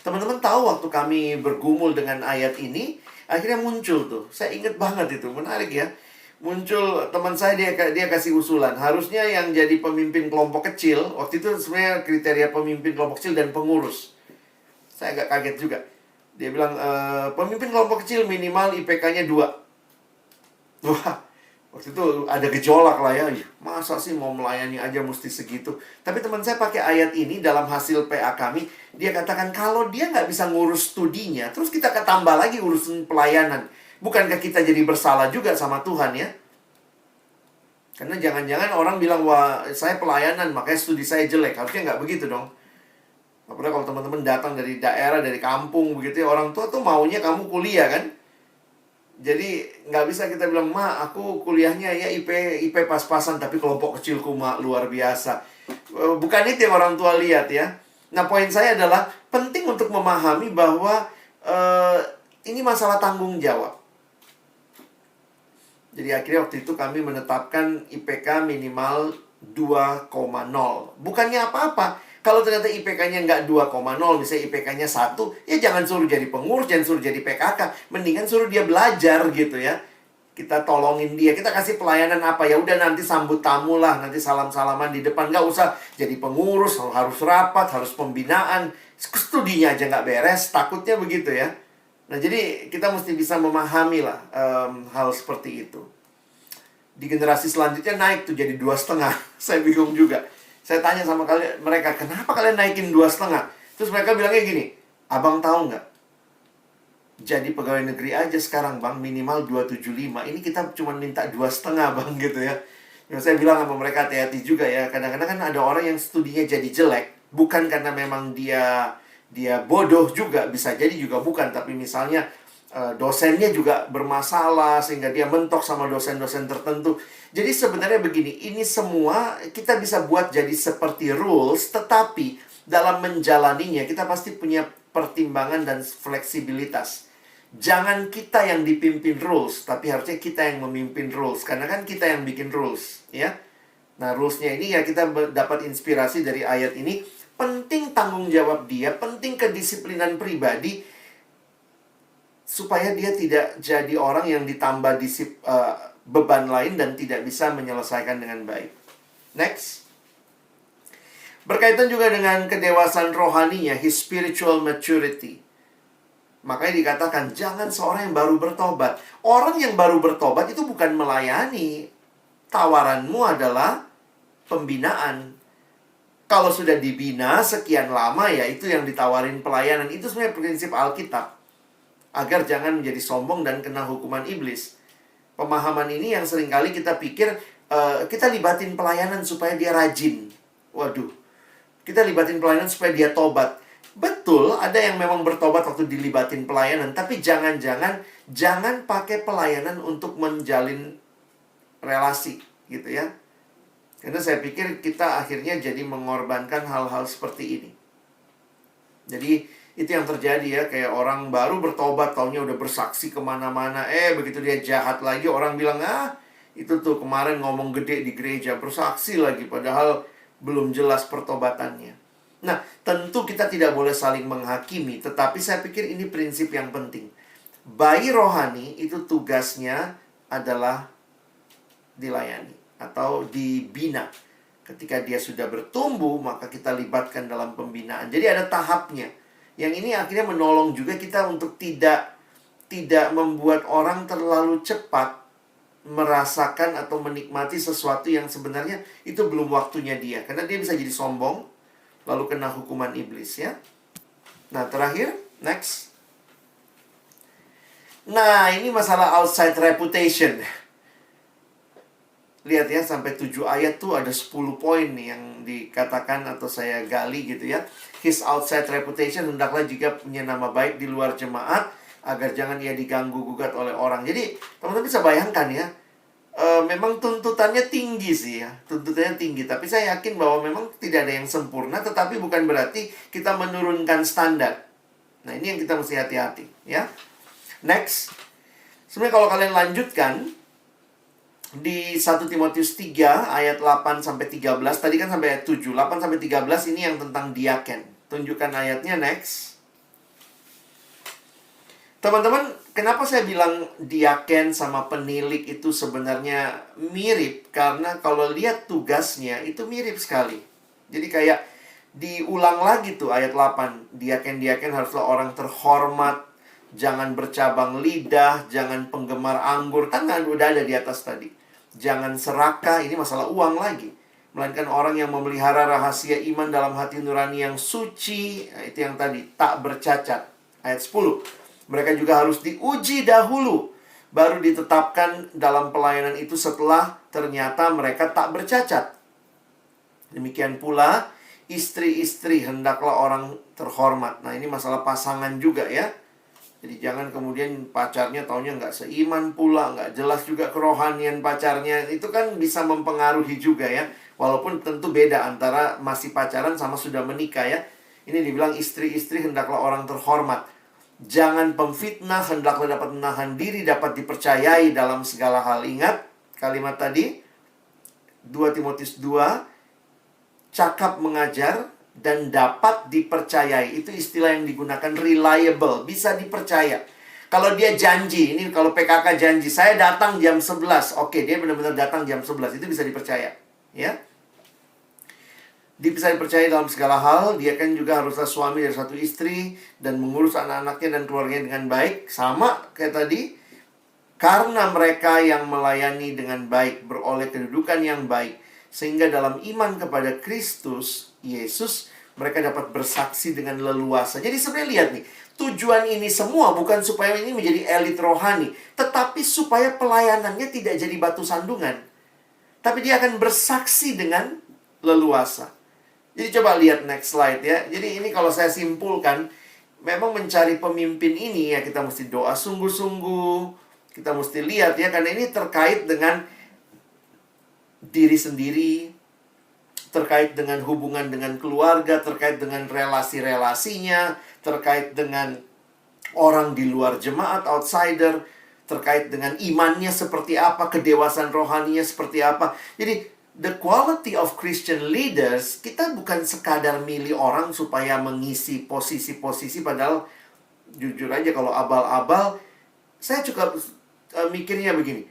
Teman-teman tahu waktu kami bergumul dengan ayat ini, akhirnya muncul tuh. Saya ingat banget itu, menarik ya. Muncul teman saya, dia kasih usulan. Harusnya yang jadi pemimpin kelompok kecil, waktu itu sebenarnya kriteria pemimpin kelompok kecil dan pengurus. Saya agak kaget juga. Dia bilang, pemimpin kelompok kecil minimal IPK-nya 2. Wah, waktu itu ada gejolak lah ya. Masa sih mau melayani aja mesti segitu. Tapi teman saya pakai ayat ini dalam hasil PA kami. Dia katakan kalau dia nggak bisa ngurus studinya, terus kita ketambah lagi urusan pelayanan. Bukankah kita jadi bersalah juga sama Tuhan ya? Karena jangan-jangan orang bilang, wah saya pelayanan makanya studi saya jelek. Harusnya nggak begitu dong. Apalagi kalau teman-teman datang dari daerah, dari kampung begitu ya. Orang tua tuh maunya kamu kuliah kan? Jadi nggak bisa kita bilang, ma aku kuliahnya ya IP pas-pasan tapi kelompok kecilku luar biasa. Bukan itu yang orang tua lihat ya. Nah poin saya adalah penting untuk memahami bahwa ini masalah tanggung jawab. Jadi akhirnya waktu itu kami menetapkan IPK minimal 2,0. Bukannya apa-apa. Kalau ternyata IPK-nya nggak 2,0, misalnya IPK-nya 1, ya jangan suruh jadi pengurus, jangan suruh jadi PKK. Mendingan suruh dia belajar gitu ya. Kita tolongin dia, kita kasih pelayanan apa, ya udah nanti sambut tamu lah, nanti salam-salaman di depan. Nggak usah jadi pengurus, harus rapat, harus pembinaan. Studinya aja nggak beres, takutnya begitu ya. Nah jadi kita mesti bisa memahami lah hal seperti itu. Di generasi selanjutnya naik tuh jadi 2,5. Saya bingung juga. Saya tanya sama mereka, kenapa kalian naikin 2,5? Terus mereka bilangnya gini, abang tahu nggak? Jadi pegawai negeri aja sekarang bang, minimal 275. Ini kita cuma minta 2,5 bang gitu ya. Yang saya bilang sama mereka hati-hati juga ya. Kadang-kadang kan ada orang yang studinya jadi jelek. Bukan karena memang dia bodoh juga, bisa jadi juga bukan. Tapi misalnya dosennya juga bermasalah sehingga dia mentok sama dosen-dosen tertentu. Jadi sebenarnya begini, ini semua kita bisa buat jadi seperti rules, tetapi dalam menjalaninya kita pasti punya pertimbangan dan fleksibilitas. Jangan kita yang dipimpin rules, tapi harusnya kita yang memimpin rules, karena kan kita yang bikin rules, ya. Nah, rulesnya ini ya kita dapat inspirasi dari ayat ini. Penting tanggung jawab dia, penting kedisiplinan pribadi, supaya dia tidak jadi orang yang ditambah beban lain dan tidak bisa menyelesaikan dengan baik. Next. Berkaitan juga dengan kedewasaan rohaninya, his spiritual maturity. Makanya dikatakan, jangan seorang yang baru bertobat. Orang yang baru bertobat itu bukan melayani. Tawaranmu adalah pembinaan. Kalau sudah dibina sekian lama, ya itu yang ditawarin pelayanan. Itu sebenarnya prinsip Alkitab. Agar jangan menjadi sombong dan kena hukuman iblis. Pemahaman ini yang seringkali kita pikir kita libatin pelayanan supaya dia rajin. Waduh, kita libatin pelayanan supaya dia tobat. Betul, ada yang memang bertobat waktu dilibatin pelayanan. Tapi jangan pakai pelayanan untuk menjalin relasi gitu ya. Karena saya pikir kita akhirnya jadi mengorbankan hal-hal seperti ini. Jadi itu yang terjadi ya, kayak orang baru bertobat, taunya udah bersaksi kemana-mana. Begitu dia jahat lagi, orang bilang, itu tuh kemarin ngomong gede di gereja, bersaksi lagi, padahal belum jelas pertobatannya. Nah, tentu kita tidak boleh saling menghakimi, tetapi saya pikir ini prinsip yang penting. Bayi rohani itu tugasnya adalah dilayani atau dibina. Ketika dia sudah bertumbuh, maka kita libatkan dalam pembinaan. Jadi ada tahapnya. Yang ini akhirnya menolong juga kita untuk tidak membuat orang terlalu cepat merasakan atau menikmati sesuatu yang sebenarnya itu belum waktunya dia. Karena dia bisa jadi sombong, lalu kena hukuman iblis ya. Nah terakhir, next. Nah ini masalah outside reputation. Lihat ya, sampai 7 ayat tuh ada 10 poin nih yang dikatakan atau saya gali gitu ya. His outside reputation, hendaklah jika punya nama baik di luar jemaat, agar jangan ia diganggu gugat oleh orang. Jadi teman-teman bisa bayangkan ya, memang tuntutannya tinggi sih ya. Tuntutannya tinggi, tapi saya yakin bahwa memang tidak ada yang sempurna, tetapi bukan berarti kita menurunkan standar. Nah, ini yang kita mesti hati-hati ya. Next. Sebenarnya kalau kalian lanjutkan di 1 Timotius 3 ayat 8 sampai 13, tadi kan sampai ayat 7, 8 sampai 13 ini yang tentang diaken. Tunjukkan ayatnya, next. Teman-teman, kenapa saya bilang diaken sama penilik itu sebenarnya mirip? Karena kalau lihat tugasnya itu mirip sekali. Jadi kayak diulang lagi tuh ayat 8. Diaken-diaken haruslah orang terhormat, jangan bercabang lidah, jangan penggemar anggur. Kan udah ada di atas tadi. Jangan serakah, ini masalah uang lagi. Melainkan orang yang memelihara rahasia iman dalam hati nurani yang suci. Nah, itu yang tadi, tak bercacat. Ayat 10. Mereka juga harus diuji dahulu, baru ditetapkan dalam pelayanan itu setelah ternyata mereka tak bercacat. Demikian pula, istri-istri hendaklah orang terhormat. Nah, ini masalah pasangan juga ya. Jadi jangan kemudian pacarnya taunya nggak seiman pula, nggak jelas juga kerohanian pacarnya. Itu kan bisa mempengaruhi juga ya. Walaupun tentu beda antara masih pacaran sama sudah menikah ya. Ini dibilang istri-istri hendaklah orang terhormat. Jangan pemfitnah, hendaklah dapat menahan diri, dapat dipercayai dalam segala hal. Ingat kalimat tadi, 2 Timotius 2, cakap mengajar dan dapat dipercayai. Itu istilah yang digunakan, reliable, bisa dipercaya. Kalau dia janji, ini kalau PKK janji, saya datang jam 11. Oke, dia benar-benar datang jam 11, itu bisa dipercaya. Ya. Bisa dipercaya dalam segala hal. Dia kan juga haruslah suami dari satu istri dan mengurus anak-anaknya dan keluarganya dengan baik. Sama kayak tadi. Karena mereka yang melayani dengan baik beroleh kedudukan yang baik, sehingga dalam iman kepada Kristus Yesus mereka dapat bersaksi dengan leluasa. Jadi sebenarnya lihat nih, tujuan ini semua bukan supaya ini menjadi elit rohani, tetapi supaya pelayanannya tidak jadi batu sandungan, tapi dia akan bersaksi dengan leluasa. Jadi coba lihat next slide ya. Jadi ini kalau saya simpulkan, memang mencari pemimpin ini ya kita mesti doa sungguh-sungguh. Kita mesti lihat ya, karena ini terkait dengan diri sendiri, terkait dengan hubungan dengan keluarga, terkait dengan relasi-relasinya, terkait dengan orang di luar jemaat, outsider, terkait dengan imannya seperti apa, kedewasaan rohaninya seperti apa. Jadi the quality of Christian leaders, kita bukan sekadar milih orang supaya mengisi posisi-posisi, padahal jujur aja kalau abal-abal, saya juga mikirnya begini.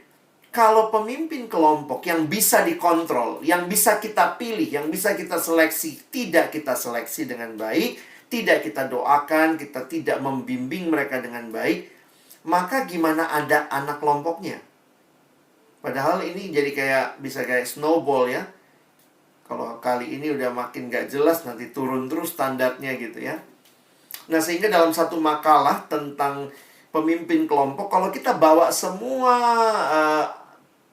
Kalau pemimpin kelompok yang bisa dikontrol, yang bisa kita pilih, yang bisa kita seleksi, tidak kita seleksi dengan baik, tidak kita doakan, kita tidak membimbing mereka dengan baik, maka gimana ada anak kelompoknya? Padahal ini jadi kayak, bisa kayak snowball ya. Kalau kali ini udah makin gak jelas, nanti turun terus standarnya gitu ya. Nah, sehingga dalam satu makalah tentang pemimpin kelompok, kalau kita bawa semua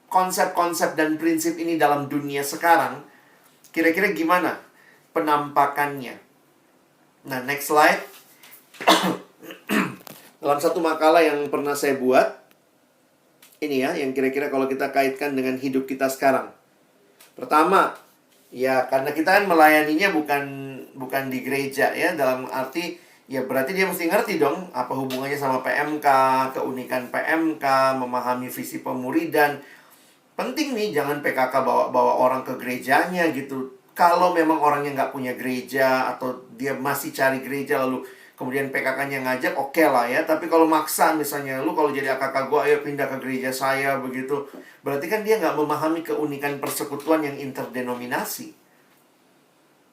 konsep-konsep dan prinsip ini dalam dunia sekarang, kira-kira gimana penampakannya? Nah, next slide. Dalam satu makalah yang pernah saya buat, ini ya, yang kira-kira kalau kita kaitkan dengan hidup kita sekarang. Pertama, ya karena kita kan melayaninya bukan di gereja ya, dalam arti ya berarti dia mesti ngerti dong apa hubungannya sama PMK, keunikan PMK, memahami visi pemuridan. Penting nih, jangan PKK bawa orang ke gerejanya gitu. Kalau memang orangnya nggak punya gereja atau dia masih cari gereja lalu kemudian PKK-nya ngajak, oke lah ya. Tapi kalau maksa misalnya, lu kalau jadi AKK gue, ayo pindah ke gereja saya, begitu. Berarti kan dia nggak memahami keunikan persekutuan yang interdenominasi.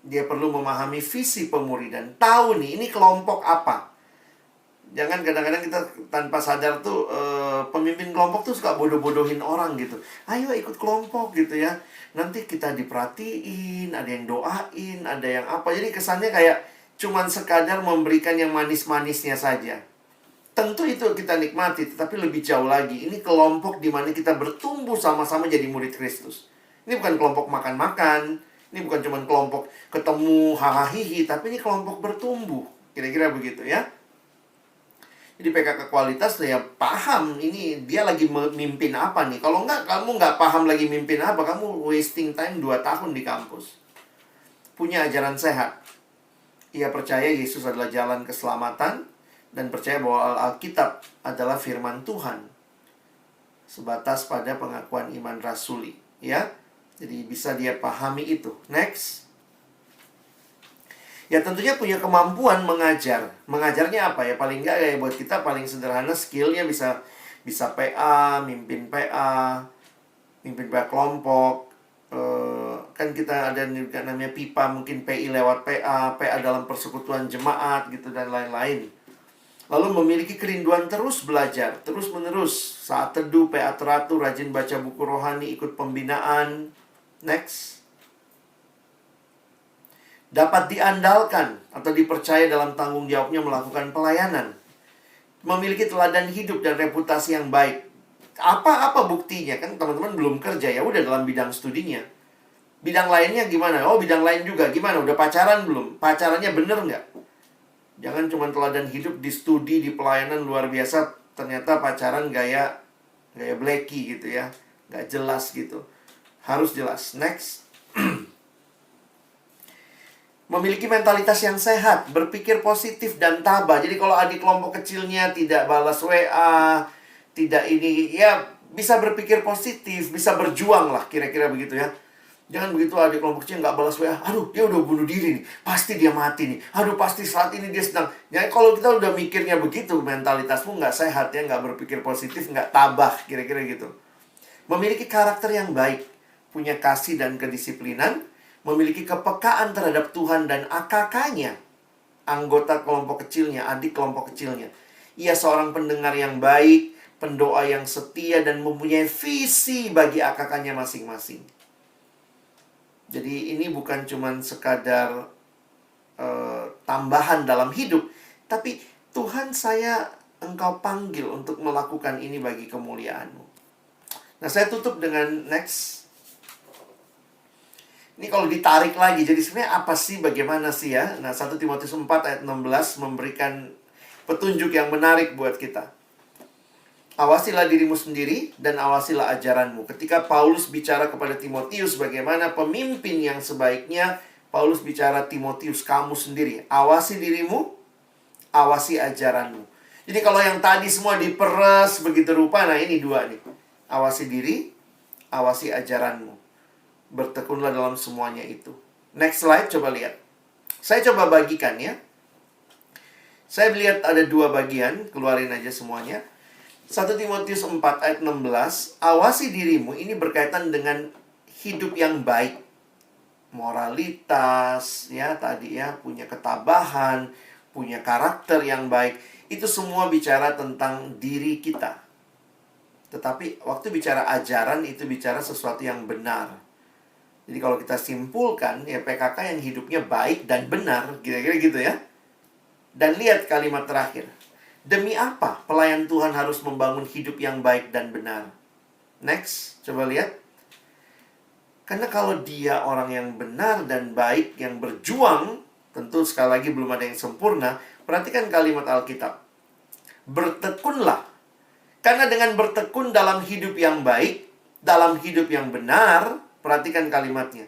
Dia perlu memahami visi pemuridan. Tahu nih, ini kelompok apa. Jangan kadang-kadang kita tanpa sadar tuh, pemimpin kelompok tuh suka bodoh-bodohin orang gitu. Ayo ikut kelompok gitu ya. Nanti kita diperhatiin, ada yang doain, ada yang apa. Jadi kesannya kayak cuman sekadar memberikan yang manis-manisnya saja. Tentu itu kita nikmati, tetapi lebih jauh lagi. Ini kelompok di mana kita bertumbuh sama-sama jadi murid Kristus. Ini bukan kelompok makan-makan. Ini bukan cuma kelompok ketemu hahaha, tapi ini kelompok bertumbuh. Kira-kira begitu ya. Jadi PKK kualitas ya paham ini dia lagi memimpin apa nih. Kalau enggak, kamu nggak paham lagi mimpin apa, kamu wasting time 2 tahun di kampus. Punya ajaran sehat. Ia percaya Yesus adalah jalan keselamatan dan percaya bahwa Alkitab adalah firman Tuhan. Sebatas pada pengakuan iman rasuli, ya. Jadi bisa dia pahami itu. Next. Ya tentunya punya kemampuan mengajar. Mengajarnya apa ya? Paling enggak ya buat kita paling sederhana skillnya bisa PA, mimpin PA kelompok. Kan kita ada juga namanya pipa, mungkin PI lewat PA dalam persekutuan jemaat gitu dan lain-lain. Lalu memiliki kerinduan terus belajar, terus menerus. Saat teduh, PA teratur, rajin baca buku rohani, ikut pembinaan. Next. Dapat diandalkan atau dipercaya dalam tanggung jawabnya melakukan pelayanan. Memiliki teladan hidup dan reputasi yang baik. Apa buktinya? Kan teman-teman belum kerja, ya udah dalam bidang studinya. Bidang lainnya gimana? Oh, bidang lain juga. Gimana? Udah pacaran belum? Pacarannya bener nggak? Jangan cuma teladan hidup di studi, di pelayanan luar biasa. Ternyata pacaran gaya Blacky gitu ya. Nggak jelas gitu. Harus jelas. Next. Memiliki mentalitas yang sehat, berpikir positif dan tabah. Jadi kalau adik kelompok kecilnya tidak balas WA, tidak ini, ya bisa berpikir positif, bisa berjuang lah, kira-kira begitu ya. Jangan begitu adik kelompok kecil nggak balas WA, aduh dia udah bunuh diri nih, pasti dia mati nih, aduh pasti saat ini dia sedang. Ya kalau kita udah mikirnya begitu, mentalitasmu nggak sehat ya, nggak berpikir positif, nggak tabah, kira-kira gitu. Memiliki karakter yang baik, punya kasih dan kedisiplinan, memiliki kepekaan terhadap Tuhan dan AKK-nya, anggota kelompok kecilnya, adik kelompok kecilnya. Ia seorang pendengar yang baik, pendoa yang setia, dan mempunyai visi bagi AKK-nya masing-masing. Jadi ini bukan cuma sekadar tambahan dalam hidup, tapi Tuhan engkau panggil untuk melakukan ini bagi kemuliaan-Mu. Nah, saya tutup dengan next. Ini kalau ditarik lagi, jadi sebenarnya apa sih, bagaimana sih ya? Nah, 1 Timotius 4 ayat 16 memberikan petunjuk yang menarik buat kita. Awasilah dirimu sendiri dan awasilah ajaranmu. Ketika Paulus bicara kepada Timotius bagaimana pemimpin yang sebaiknya, Paulus bicara, Timotius, kamu sendiri. Awasi dirimu, awasi ajaranmu. Jadi kalau yang tadi semua diperes begitu rupa, nah ini 2 nih. Awasi diri, awasi ajaranmu. Bertekunlah dalam semuanya itu. Next slide, coba lihat. Saya coba bagikan ya. Saya lihat ada 2 bagian, keluarin aja semuanya. 1 Timotius 4 ayat 16, awasi dirimu, ini berkaitan dengan hidup yang baik. Moralitas, ya tadi ya, punya ketabahan, punya karakter yang baik. Itu semua bicara tentang diri kita. Tetapi waktu bicara ajaran, itu bicara sesuatu yang benar. Jadi kalau kita simpulkan, ya PKK yang hidupnya baik dan benar, kira-kira gitu ya. Dan lihat kalimat terakhir. Demi apa pelayan Tuhan harus membangun hidup yang baik dan benar? Next, coba lihat. Karena kalau dia orang yang benar dan baik, yang berjuang, tentu sekali lagi belum ada yang sempurna. Perhatikan kalimat Alkitab. Bertekunlah. Karena dengan bertekun dalam hidup yang baik, dalam hidup yang benar, perhatikan kalimatnya.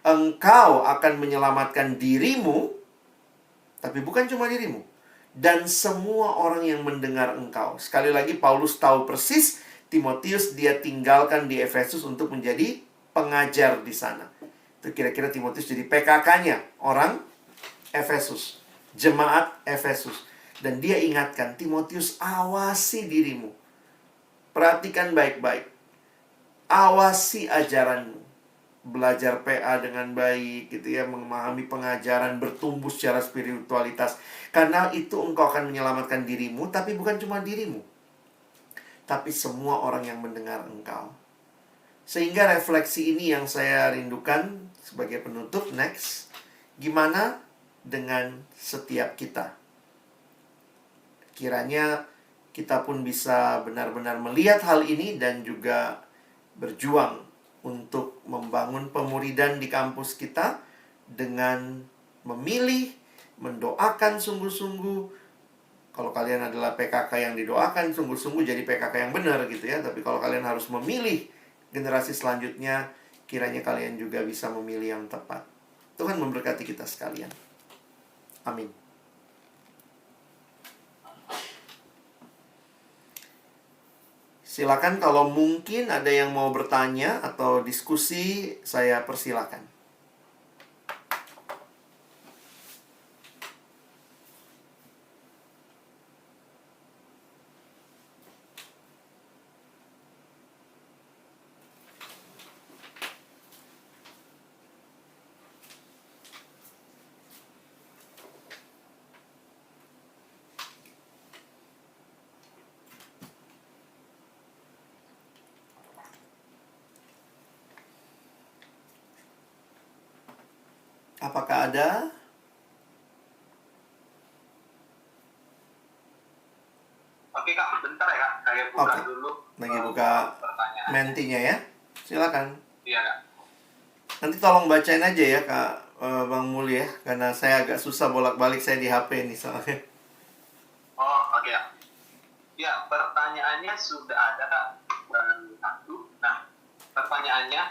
Engkau akan menyelamatkan dirimu, tapi bukan cuma dirimu, dan semua orang yang mendengar engkau. Sekali lagi, Paulus tahu persis Timotius dia tinggalkan di Efesus untuk menjadi pengajar di sana. Itu kira-kira Timotius jadi PKK-nya, orang Efesus, jemaat Efesus. Dan dia ingatkan, Timotius, awasi dirimu. Perhatikan baik-baik. Awasi ajaranmu. Belajar PA dengan baik gitu ya, memahami pengajaran, bertumbuh secara spiritualitas. Karena itu engkau akan menyelamatkan dirimu, tapi bukan cuma dirimu, tapi semua orang yang mendengar engkau. Sehingga refleksi ini yang saya rindukan sebagai penutup. Next. Gimana dengan setiap kita? Kiranya kita pun bisa benar-benar melihat hal ini dan juga berjuang untuk membangun pemuridan di kampus kita dengan memilih, mendoakan sungguh-sungguh. Kalau kalian adalah PKK yang didoakan sungguh-sungguh, jadi PKK yang benar gitu ya. Tapi kalau kalian harus memilih generasi selanjutnya, kiranya kalian juga bisa memilih yang tepat. Tuhan memberkati kita sekalian. Amin. Silakan kalau mungkin ada yang mau bertanya atau diskusi, saya persilakan. Apakah ada? Oke Kak, bentar ya Kak, saya buka Oke. dulu Lagi buka pertanyaan. mentinya ya. Silakan. Iya Kak. Nanti tolong bacain aja ya Kak Bang Muli ya, karena saya agak susah bolak-balik, saya di HP nih soalnya. Oh oke Kak. Ya, pertanyaannya sudah ada Kak, baru satu. Nah, pertanyaannya,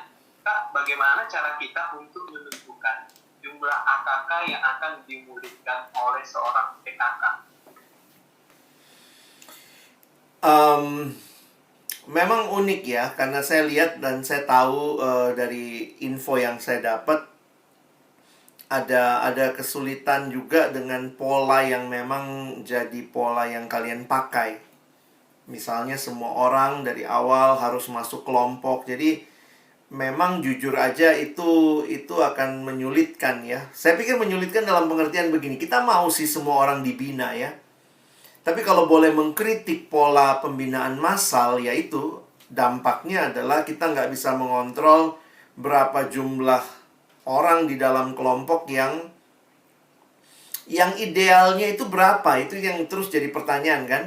Kak, bagaimana cara kita untuk menentukan jumlah AKK yang akan dimuridkan oleh seorang PKK? Memang unik ya, karena saya lihat dan saya tahu dari info yang saya dapat, ada kesulitan juga dengan pola yang memang jadi pola yang kalian pakai. Misalnya semua orang dari awal harus masuk kelompok. Jadi memang jujur aja itu akan menyulitkan ya. Saya pikir menyulitkan dalam pengertian begini. Kita mau sih semua orang dibina ya. Tapi kalau boleh mengkritik pola pembinaan massal, yaitu dampaknya adalah kita nggak bisa mengontrol berapa jumlah orang di dalam kelompok yang idealnya itu berapa. Itu yang terus jadi pertanyaan kan.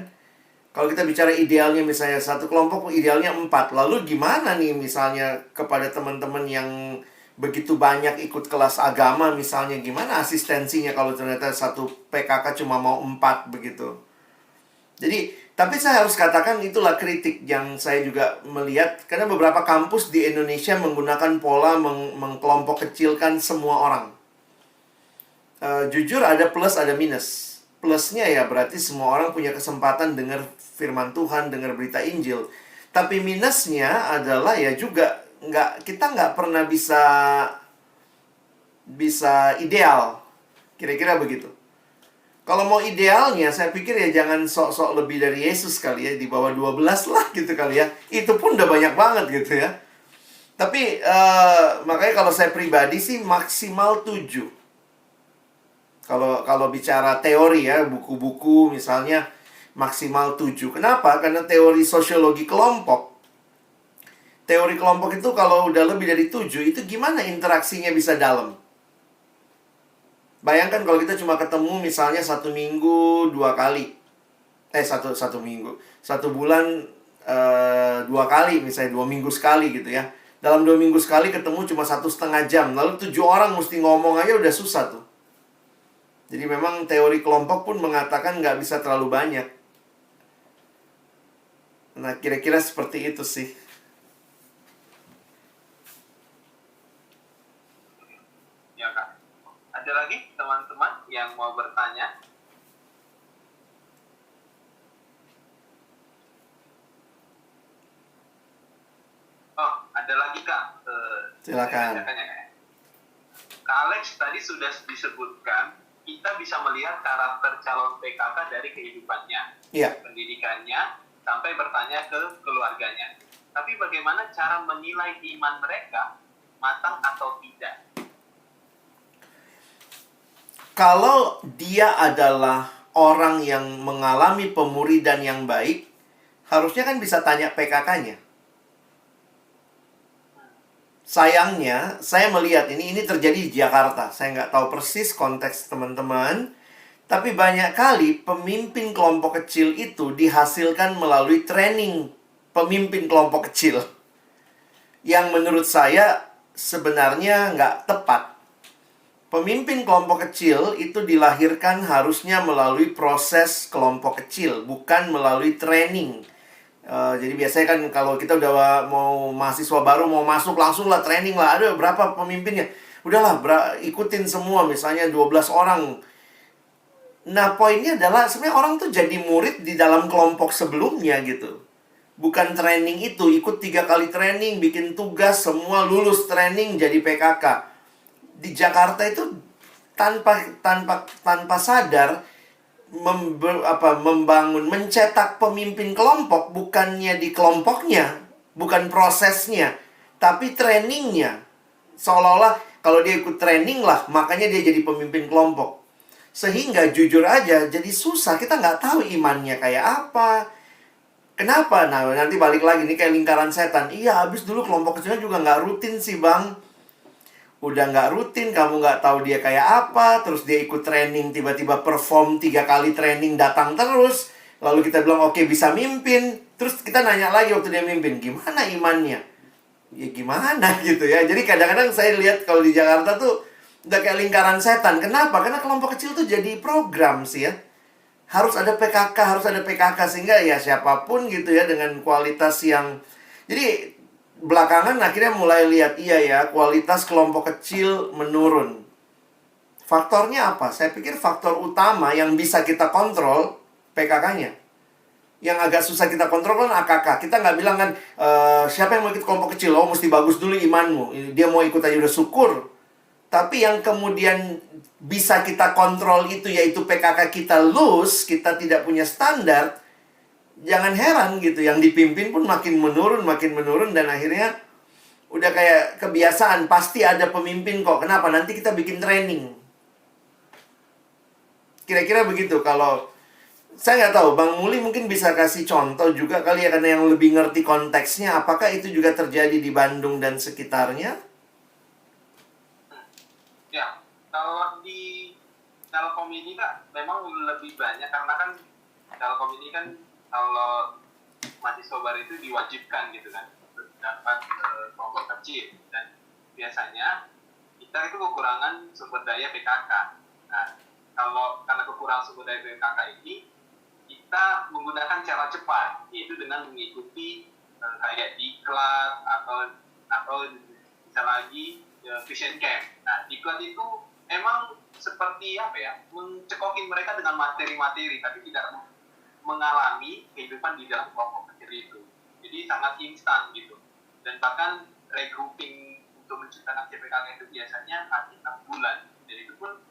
Kalau kita bicara idealnya misalnya satu kelompok idealnya 4. Lalu gimana nih misalnya kepada teman-teman yang begitu banyak ikut kelas agama misalnya, gimana asistensinya kalau ternyata satu PKK cuma mau 4 begitu. Jadi, tapi saya harus katakan itulah kritik yang saya juga melihat. Karena beberapa kampus di Indonesia menggunakan pola mengkelompok kecilkan semua orang. Jujur ada plus ada minus. Plusnya ya berarti semua orang punya kesempatan dengar firman Tuhan, dengar berita Injil. Tapi minusnya adalah ya juga kita nggak pernah bisa ideal. Kira-kira begitu. Kalau mau idealnya, saya pikir ya jangan sok-sok lebih dari Yesus kali ya. Di bawah 12 lah gitu kali ya. Itu pun udah banyak banget gitu ya. Tapi makanya kalau saya pribadi sih maksimal 7. Kalau bicara teori ya, buku-buku misalnya maksimal 7. Kenapa? Karena teori sosiologi kelompok. Teori kelompok itu kalau udah lebih dari 7, itu gimana interaksinya bisa dalam? Bayangkan kalau kita cuma ketemu misalnya 1 minggu 2 kali. Satu minggu. 1 bulan 2 kali, misalnya 2 minggu sekali gitu ya. Dalam 2 minggu sekali ketemu cuma 1,5 jam. Lalu 7 orang mesti ngomong aja udah susah tuh. Jadi memang teori kelompok pun mengatakan nggak bisa terlalu banyak. Nah, kira-kira seperti itu sih. Ya Kak. Ada lagi teman-teman yang mau bertanya? Oh, ada lagi Kak. Silakan. Kak Alex tadi sudah disebutkan kita bisa melihat karakter calon PKK dari kehidupannya, Iya. pendidikannya, sampai bertanya ke keluarganya. Tapi bagaimana cara menilai iman mereka, matang atau tidak? Kalau dia adalah orang yang mengalami pemuridan yang baik, harusnya kan bisa tanya PKK-nya. Sayangnya, saya melihat ini terjadi di Jakarta. Saya nggak tahu persis konteks teman-teman. Tapi banyak kali pemimpin kelompok kecil itu dihasilkan melalui training pemimpin kelompok kecil. Yang menurut saya sebenarnya nggak tepat. Pemimpin kelompok kecil itu dilahirkan harusnya melalui proses kelompok kecil, bukan melalui training. Jadi biasanya kan kalau kita udah mau mahasiswa baru mau masuk langsung lah training lah. Ada berapa pemimpinnya? Udahlah ikutin semua, misalnya 12 orang. Nah, poinnya adalah sebenarnya orang tuh jadi murid di dalam kelompok sebelumnya gitu. Bukan training itu, ikut 3 kali training, bikin tugas, semua lulus training jadi PKK. Di Jakarta itu tanpa sadar membangun, mencetak pemimpin kelompok bukannya di kelompoknya, bukan prosesnya, tapi trainingnya. Seolah-olah kalau dia ikut training lah, makanya dia jadi pemimpin kelompok. Sehingga jujur aja jadi susah, kita nggak tahu imannya kayak apa. Kenapa? Nah, nanti balik lagi nih kayak lingkaran setan. Iya, habis dulu kelompok kecilnya juga nggak rutin sih, Bang. Udah nggak rutin, kamu nggak tahu dia kayak apa. Terus dia ikut training, tiba-tiba perform 3 kali training, datang terus. Lalu kita bilang, oke, bisa mimpin. Terus kita nanya lagi waktu dia mimpin, gimana imannya? Ya gimana gitu ya. Jadi kadang-kadang saya lihat kalau di Jakarta tuh udah kayak lingkaran setan. Kenapa? Karena kelompok kecil tuh jadi program sih ya. Harus ada PKK, harus ada PKK. Sehingga ya siapapun gitu ya dengan kualitas yang... Jadi belakangan akhirnya mulai lihat, iya ya, kualitas kelompok kecil menurun. Faktornya apa? Saya pikir faktor utama yang bisa kita kontrol PKK-nya. Yang agak susah kita kontrol kan AKK. Kita nggak bilang kan, siapa yang mau ikut kelompok kecil? Oh, mesti bagus dulu imanmu. Dia mau ikut aja udah syukur. Tapi yang kemudian bisa kita kontrol itu, yaitu PKK kita loose, kita tidak punya standar. Jangan heran gitu, yang dipimpin pun makin menurun, dan akhirnya udah kayak kebiasaan, pasti ada pemimpin kok. Kenapa? Nanti kita bikin training. Kira-kira begitu. Kalau saya nggak tahu, Bang Muli mungkin bisa kasih contoh juga kali ya, karena yang lebih ngerti konteksnya. Apakah itu juga terjadi di Bandung dan sekitarnya? Ya, kalau di Telkom ini Kak, memang lebih banyak karena kan Telkom ini kan kalau mahasiswa baru itu diwajibkan gitu kan untuk dapat kelompok kecil, dan biasanya kita itu kekurangan sumber daya PKK. Nah, kalau karena kekurangan sumber daya PKK ini, kita menggunakan cara cepat, yaitu dengan mengikuti kayak diklat atau bisa lagi vision camp. Nah, diklat itu emang seperti apa ya, mencekokin mereka dengan materi-materi, tapi tidak mengalami kehidupan di dalam kelompok kecil itu. Jadi sangat instan gitu. Dan bahkan regrouping untuk menciptakan CPKK itu biasanya hanya 6 bulan. Dan itu pun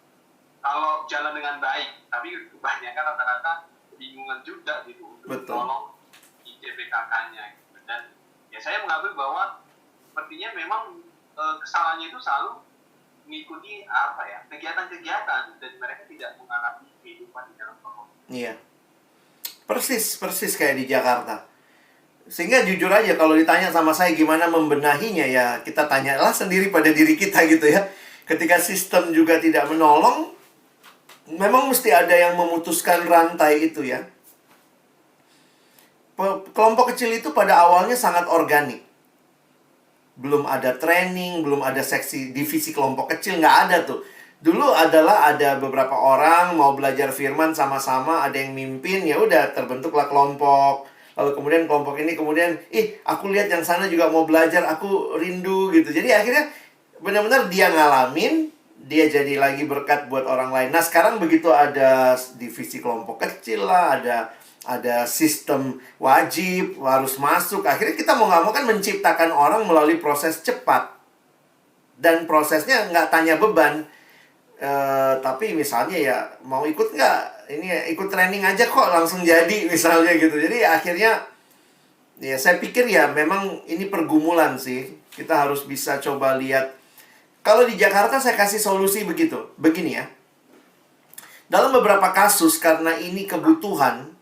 kalau jalan dengan baik, tapi kebanyakan rata-rata kebingungan juga gitu untuk tolong di CPKK-nya. Dan ya saya mengakui bahwa sepertinya memang kesalahannya itu selalu mengikuti apa ya, kegiatan-kegiatan, dan mereka tidak mengalami kehidupan di dalam kelompok. Iya. Persis kayak di Jakarta. Sehingga jujur aja kalau ditanya sama saya gimana membenahinya, ya kita tanyalah sendiri pada diri kita gitu ya. Ketika sistem juga tidak menolong, memang mesti ada yang memutuskan rantai itu ya. Kelompok kecil itu pada awalnya sangat organik. Belum ada training, belum ada seksi divisi kelompok kecil, nggak ada tuh. Dulu ada beberapa orang mau belajar firman sama-sama, ada yang mimpin, ya udah terbentuklah kelompok. Lalu kemudian kelompok ini kemudian, aku lihat yang sana juga mau belajar, aku rindu gitu. Jadi akhirnya benar-benar dia ngalamin, dia jadi lagi berkat buat orang lain. Nah, sekarang begitu ada divisi kelompok kecil lah, ada sistem wajib, harus masuk. Akhirnya kita mau nggak mau kan menciptakan orang melalui proses cepat. Dan prosesnya nggak tanya beban. Tapi misalnya ya, mau ikut nggak? Ini ikut training aja kok langsung jadi misalnya gitu. Jadi akhirnya, ya saya pikir ya memang ini pergumulan sih. Kita harus bisa coba lihat. Kalau di Jakarta saya kasih solusi begini ya. Dalam beberapa kasus karena ini kebutuhan,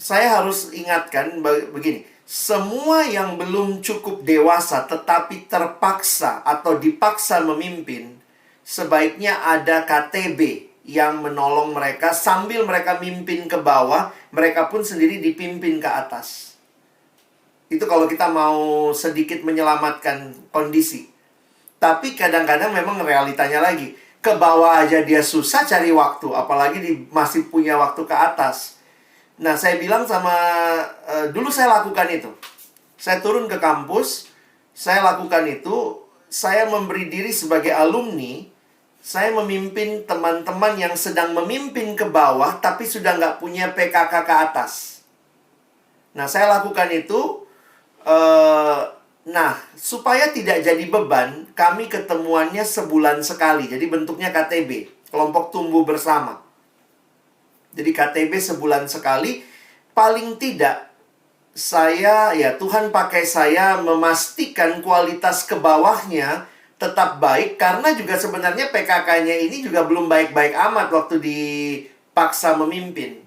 saya harus ingatkan begini, semua yang belum cukup dewasa tetapi terpaksa atau dipaksa memimpin, sebaiknya ada KTB, yang menolong mereka. Sambil mereka mimpin ke bawah, mereka pun sendiri dipimpin ke atas. Itu kalau kita mau sedikit menyelamatkan kondisi. Tapi kadang-kadang memang realitanya lagi, ke bawah aja dia susah cari waktu, apalagi masih punya waktu ke atas. Nah, saya bilang dulu saya lakukan itu. Saya turun ke kampus, saya lakukan itu, saya memberi diri sebagai alumni, saya memimpin teman-teman yang sedang memimpin ke bawah, tapi sudah nggak punya PKK ke atas. Nah, saya lakukan itu, nah, supaya tidak jadi beban, kami ketemuannya sebulan sekali. Jadi bentuknya KTB, kelompok tumbuh bersama. Jadi KTB sebulan sekali. Paling tidak, Tuhan pakai saya memastikan kualitas ke bawahnya tetap baik. Karena juga sebenarnya PKK-nya ini juga belum baik-baik amat waktu dipaksa memimpin.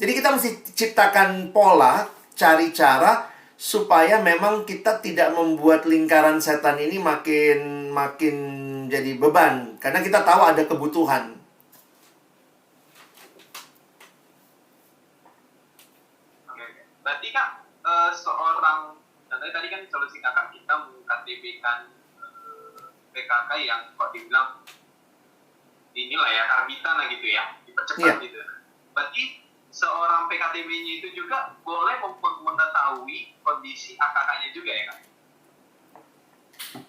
Jadi kita mesti ciptakan pola, cari cara supaya memang kita tidak membuat lingkaran setan ini makin jadi beban. Karena kita tahu ada kebutuhan. Oke. Berarti Kak, tadi kan solusi Kakak kita mengKTB-kan PKK yang kok dibilang inilah ya, karbitan lah gitu ya, dipercepat gitu. Berarti seorang PKTB-nya itu juga boleh mengetahui kondisi AKK-nya juga ya Kak?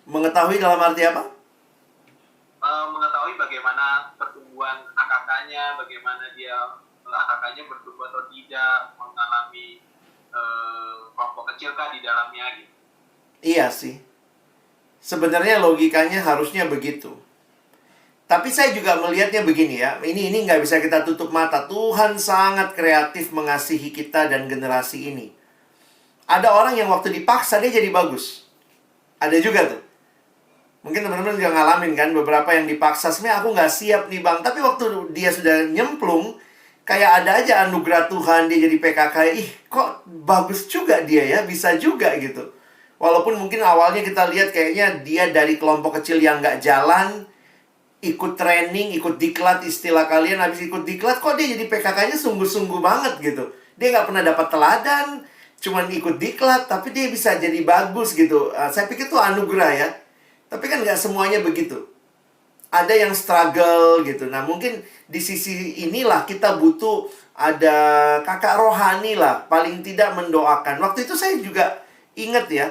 Mengetahui dalam arti apa? Mengetahui bagaimana pertumbuhan AKK-nya, bagaimana dia AKK-nya bertumbuh atau tidak, mengalami kelompok kecil kah di dalamnya gitu. Iya sih. Sebenarnya logikanya harusnya begitu. Tapi saya juga melihatnya begini ya. Ini nggak bisa kita tutup mata. Tuhan sangat kreatif mengasihi kita dan generasi ini. Ada orang yang waktu dipaksa dia jadi bagus. Ada juga tuh. Mungkin teman-teman juga ngalamin kan, beberapa yang dipaksa, sebenarnya aku nggak siap nih bang. Tapi waktu dia sudah nyemplung, kayak ada aja anugerah Tuhan, dia jadi PKK. Ih, kok bagus juga dia ya, bisa juga gitu. Walaupun mungkin awalnya kita lihat kayaknya dia dari kelompok kecil yang nggak jalan, ikut training, ikut diklat istilah kalian, habis ikut diklat, kok dia jadi PKK-nya sungguh-sungguh banget gitu. Dia nggak pernah dapat teladan, cuman ikut diklat, tapi dia bisa jadi bagus gitu. Saya pikir itu anugerah ya. Tapi kan nggak semuanya begitu. Ada yang struggle gitu. Nah mungkin di sisi inilah kita butuh ada kakak rohani lah. Paling tidak mendoakan. Waktu itu saya juga ingat ya.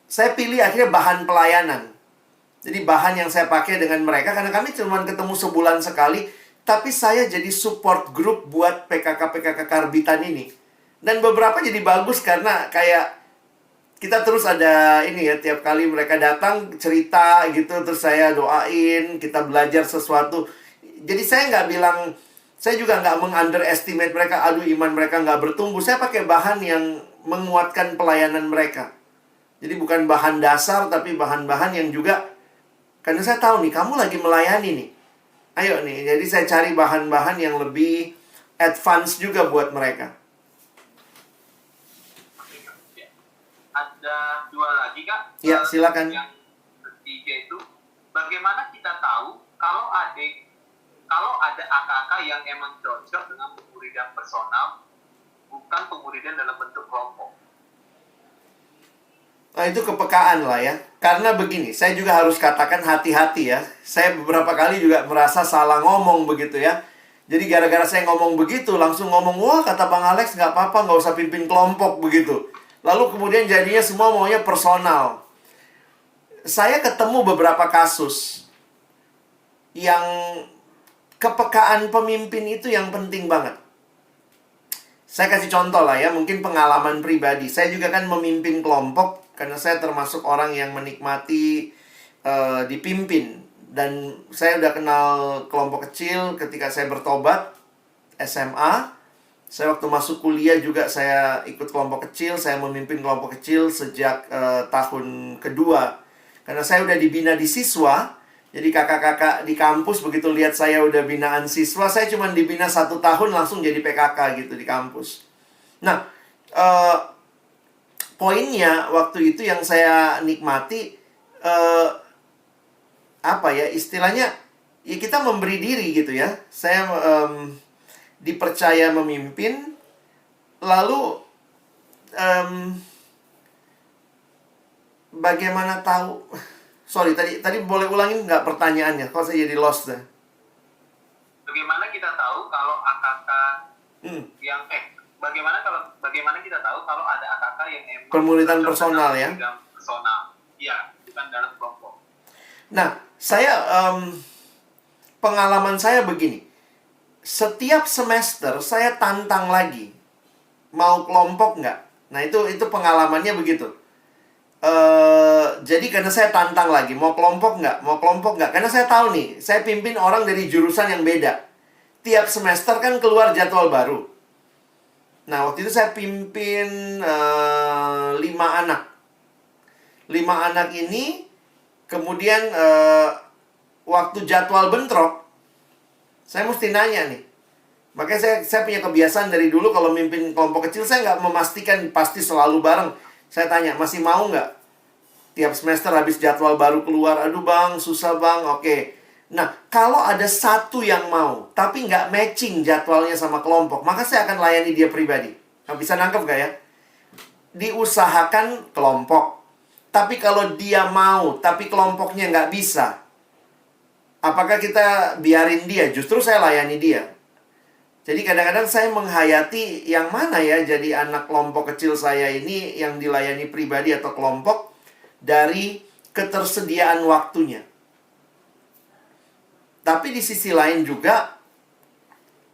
Saya pilih akhirnya bahan pelayanan. Jadi bahan yang saya pakai dengan mereka. Karena kami cuma ketemu sebulan sekali. Tapi saya jadi support group buat PKK-PKK karbitan ini. Dan beberapa jadi bagus karena kayak kita terus ada ini ya, tiap kali mereka datang cerita gitu, terus saya doain, kita belajar sesuatu. Jadi saya nggak bilang, saya juga nggak meng-underestimate mereka, aduh iman mereka nggak bertumbuh. Saya pakai bahan yang menguatkan pelayanan mereka. Jadi bukan bahan dasar, tapi bahan-bahan yang juga, karena saya tahu nih, kamu lagi melayani nih. Ayo nih, jadi saya cari bahan-bahan yang lebih advance juga buat mereka. Ada dua lagi Kak. Ya, silakan. Yang ketiga itu, bagaimana kita tahu kalau ada AKK yang emang cocok dengan pemuridan personal, bukan pemuridan dalam bentuk kelompok? Nah, itu kepekaan lah ya. Karena begini, saya juga harus katakan hati-hati ya. Saya beberapa kali juga merasa salah ngomong begitu ya. Jadi gara-gara saya ngomong begitu, langsung ngomong, wah kata Bang Alex nggak apa-apa, nggak usah pimpin kelompok begitu. Lalu kemudian jadinya semua maunya personal. Saya ketemu beberapa kasus yang kepekaan pemimpin itu yang penting banget. Saya kasih contoh lah ya, mungkin pengalaman pribadi. Saya juga kan memimpin kelompok karena saya termasuk orang yang menikmati dipimpin. Dan saya udah kenal kelompok kecil ketika saya bertobat SMA. Saya waktu masuk kuliah juga saya ikut kelompok kecil. Saya memimpin kelompok kecil sejak tahun kedua. Karena saya udah dibina di siswa. Jadi kakak-kakak di kampus begitu lihat saya udah binaan siswa, saya cuma dibina 1 tahun langsung jadi PKK gitu di kampus. Nah, poinnya waktu itu yang saya nikmati, istilahnya ya kita memberi diri gitu ya. Saya dipercaya memimpin, lalu bagaimana tahu? Sorry, tadi boleh ulangin nggak pertanyaannya? Kok saya jadi lost deh. Bagaimana kita tahu kalau AKK yang bagaimana kita tahu kalau ada AKK yang emang Pemuridan personal ya? Personal, iya, bukan dalam kelompok. Nah, pengalaman saya begini. Setiap semester saya tantang lagi. Mau kelompok nggak? Nah, itu pengalamannya begitu. Jadi karena saya tantang lagi, mau kelompok nggak? Mau kelompok nggak? Karena saya tahu nih, saya pimpin orang dari jurusan yang beda. Tiap semester kan keluar jadwal baru. Nah, waktu itu saya pimpin 5 anak. 5 anak ini, kemudian waktu jadwal bentrok, saya mesti nanya nih. Makanya saya punya kebiasaan dari dulu kalau mimpin kelompok kecil, saya nggak memastikan pasti selalu bareng. Saya tanya, masih mau nggak? Tiap semester habis jadwal baru keluar, aduh bang, susah bang, oke. Nah, kalau ada satu yang mau, tapi nggak matching jadwalnya sama kelompok, maka saya akan layani dia pribadi. Nah, bisa nangkep nggak ya? Diusahakan kelompok. Tapi kalau dia mau, tapi kelompoknya nggak bisa, apakah kita biarin dia? Justru saya layani dia. Jadi kadang-kadang saya menghayati yang mana ya jadi anak kelompok kecil saya ini yang dilayani pribadi atau kelompok dari ketersediaan waktunya. Tapi di sisi lain juga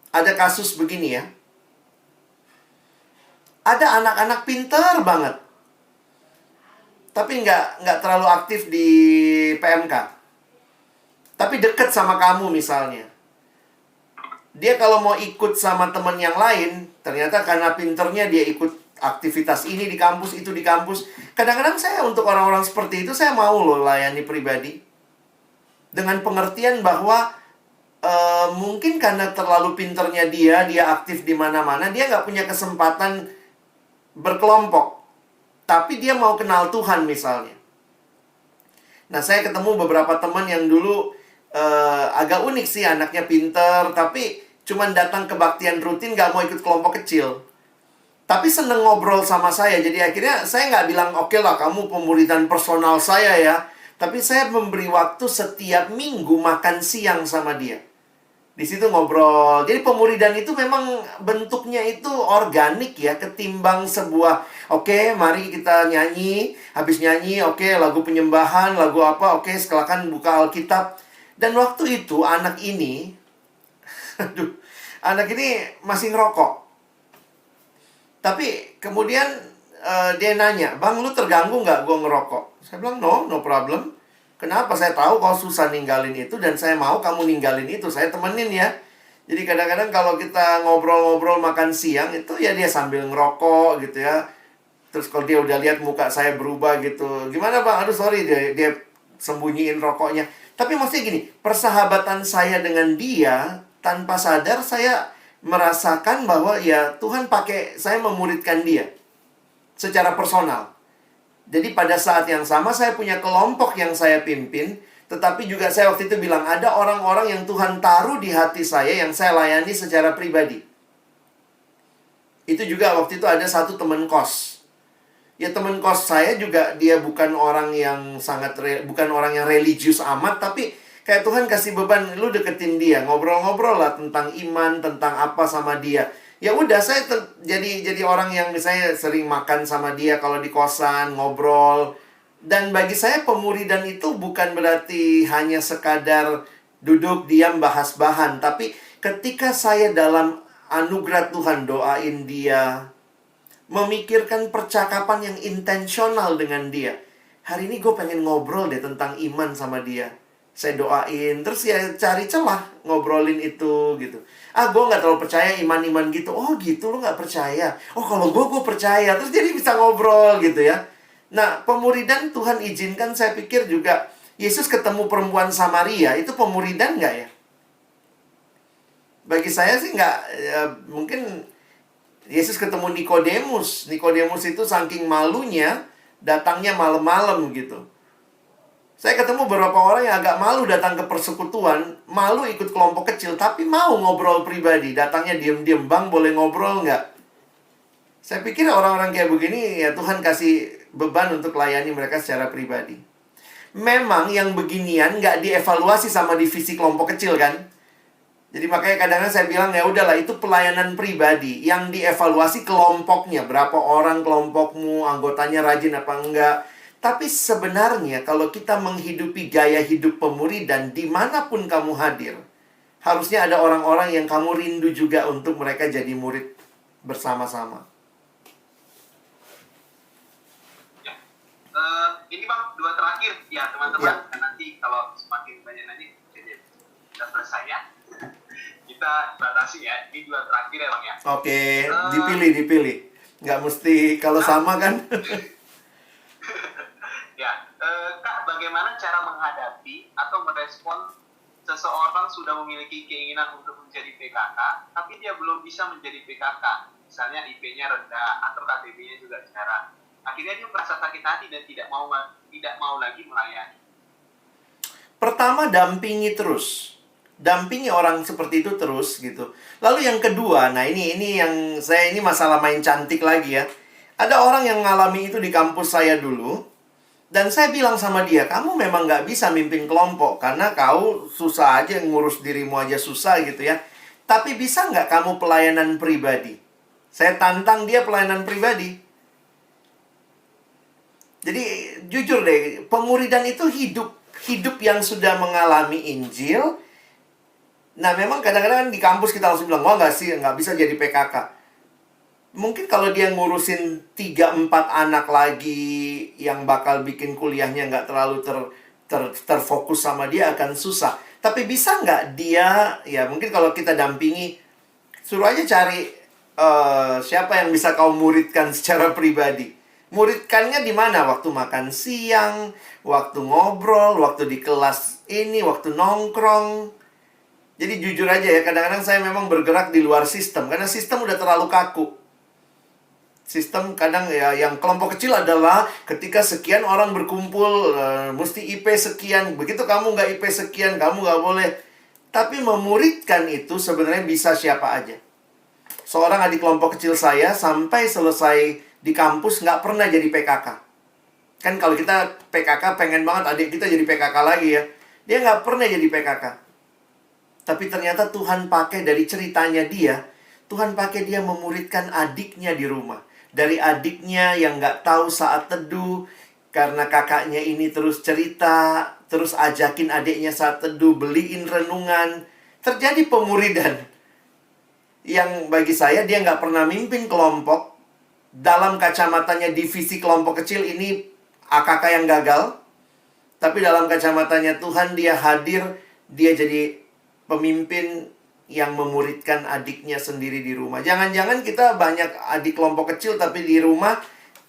ada kasus begini ya. Ada anak-anak pinter banget, tapi nggak terlalu aktif di PMK. Tapi deket sama kamu misalnya. Dia kalau mau ikut sama teman yang lain, ternyata karena pinternya dia ikut aktivitas ini di kampus, itu di kampus. Kadang-kadang saya untuk orang-orang seperti itu, saya mau loh layani pribadi. Dengan pengertian bahwa mungkin karena terlalu pinternya dia aktif di mana-mana, dia nggak punya kesempatan berkelompok. Tapi dia mau kenal Tuhan misalnya. Nah, saya ketemu beberapa teman yang dulu agak unik sih, anaknya pinter, tapi cuman datang kebaktian rutin, nggak mau ikut kelompok kecil. Tapi seneng ngobrol sama saya. Jadi akhirnya saya nggak bilang, oke lah kamu pemuridan personal saya ya. Tapi saya memberi waktu setiap minggu makan siang sama dia. Di situ ngobrol. Jadi pemuridan itu memang bentuknya itu organik ya, ketimbang sebuah, oke, mari kita nyanyi. Habis nyanyi, oke, lagu penyembahan, lagu apa, oke, silakan buka Alkitab. Dan waktu itu anak ini, anak ini masih ngerokok. Tapi kemudian dia nanya, bang, lu terganggu nggak gue ngerokok? Saya bilang, no problem. Kenapa? Saya tahu kau susah ninggalin itu, dan saya mau kamu ninggalin itu. Saya temenin ya. Jadi kadang-kadang kalau kita ngobrol-ngobrol makan siang, itu ya dia sambil ngerokok gitu ya. Terus kalau dia udah lihat muka saya berubah gitu, gimana bang? Aduh sorry, dia sembunyiin rokoknya. Tapi maksudnya gini, persahabatan saya dengan dia, tanpa sadar saya merasakan bahwa ya Tuhan pakai saya memuridkan dia secara personal. Jadi pada saat yang sama saya punya kelompok yang saya pimpin, tetapi juga saya waktu itu bilang ada orang-orang yang Tuhan taruh di hati saya yang saya layani secara pribadi. Itu juga waktu itu ada satu teman kos. Ya teman kos saya juga dia bukan orang yang bukan orang yang religius amat, tapi kayak Tuhan kasih beban, lu deketin dia, ngobrol-ngobrol lah tentang iman, tentang apa sama dia. Ya udah, saya jadi orang yang misalnya sering makan sama dia kalau di kosan, ngobrol. Dan bagi saya pemuridan itu bukan berarti hanya sekadar duduk diam bahas bahan, tapi ketika saya dalam anugerah Tuhan doain dia, memikirkan percakapan yang intensional dengan dia. Hari ini gue pengen ngobrol deh tentang iman sama dia. Saya doain, terus ya cari celah ngobrolin itu gitu. Gue gak terlalu percaya iman-iman gitu. Oh gitu, lo gak percaya? Oh kalau gue percaya. Terus jadi bisa ngobrol gitu ya. Nah, pemuridan Tuhan izinkan, saya pikir juga Yesus ketemu perempuan Samaria, itu pemuridan gak ya? Bagi saya sih gak, mungkin Yesus ketemu Nikodemus. Nikodemus itu saking malunya datangnya malam-malam gitu. Saya ketemu beberapa orang yang agak malu datang ke persekutuan, malu ikut kelompok kecil, tapi mau ngobrol pribadi. Datangnya diem-diem, "Bang, boleh ngobrol nggak?" Saya pikir orang-orang kayak begini, ya Tuhan kasih beban untuk layani mereka secara pribadi. Memang yang beginian nggak dievaluasi sama divisi kelompok kecil kan? Jadi makanya kadang-kadang saya bilang, ya udahlah, itu pelayanan pribadi. Yang dievaluasi kelompoknya, berapa orang kelompokmu, anggotanya rajin apa enggak. Tapi sebenarnya kalau kita menghidupi gaya hidup pemuridan dimanapun kamu hadir, harusnya ada orang-orang yang kamu rindu juga untuk mereka jadi murid bersama-sama. Ya. Ini Bang, 2 terakhir ya teman-teman. Ya. Nanti kalau semakin banyak nanti kita selesai ya. Kita batasi ya. Ini 2 terakhir ya Bang ya. Oke, dipilih. Nggak mesti kalau sama kan? Ya, Kak, bagaimana cara menghadapi atau merespon seseorang sudah memiliki keinginan untuk menjadi PKK, tapi dia belum bisa menjadi PKK, misalnya IP-nya rendah atau KTP-nya juga jarang. Akhirnya dia merasa sakit hati dan tidak mau lagi melayani. Pertama, dampingi terus. Dampingi orang seperti itu terus gitu. Lalu yang kedua, nah ini masalah main cantik lagi ya. Ada orang yang mengalami itu di kampus saya dulu. Dan saya bilang sama dia, kamu memang nggak bisa mimpin kelompok. Karena kau susah aja, ngurus dirimu aja susah gitu ya. Tapi bisa nggak kamu pelayanan pribadi? Saya tantang dia pelayanan pribadi. Jadi jujur deh, pemuridan itu hidup yang sudah mengalami Injil. Nah memang kadang-kadang di kampus kita langsung bilang, wah nggak sih, nggak bisa jadi PKK. Mungkin kalau dia ngurusin 3-4 anak lagi yang bakal bikin kuliahnya nggak terlalu terfokus sama dia, akan susah. Tapi bisa nggak dia, ya mungkin kalau kita dampingi, suruh aja cari siapa yang bisa kau muridkan secara pribadi. Muridkannya di mana? Waktu makan siang, waktu ngobrol, waktu di kelas ini, waktu nongkrong. Jadi jujur aja ya, kadang-kadang saya memang bergerak di luar sistem. Karena sistem udah terlalu kaku. Sistem kadang ya, yang kelompok kecil adalah ketika sekian orang berkumpul, mesti IP sekian. Begitu kamu nggak IP sekian, kamu nggak boleh. Tapi memuridkan itu sebenarnya bisa siapa aja. Seorang adik kelompok kecil saya sampai selesai di kampus nggak pernah jadi PKK. Kan kalau kita PKK pengen banget adik kita jadi PKK lagi ya. Dia nggak pernah jadi PKK. Tapi ternyata Tuhan pakai dari ceritanya dia, Tuhan pakai dia memuridkan adiknya di rumah. Dari adiknya yang nggak tahu saat teduh, karena kakaknya ini terus cerita, terus ajakin adiknya saat teduh, beliin renungan. Terjadi pemuridan. Yang bagi saya, dia nggak pernah mimpin kelompok. Dalam kacamatanya divisi kelompok kecil ini AKK yang gagal. Tapi dalam kacamatanya Tuhan, dia hadir, dia jadi pemimpin yang memuridkan adiknya sendiri di rumah. Jangan-jangan kita banyak adik kelompok kecil tapi di rumah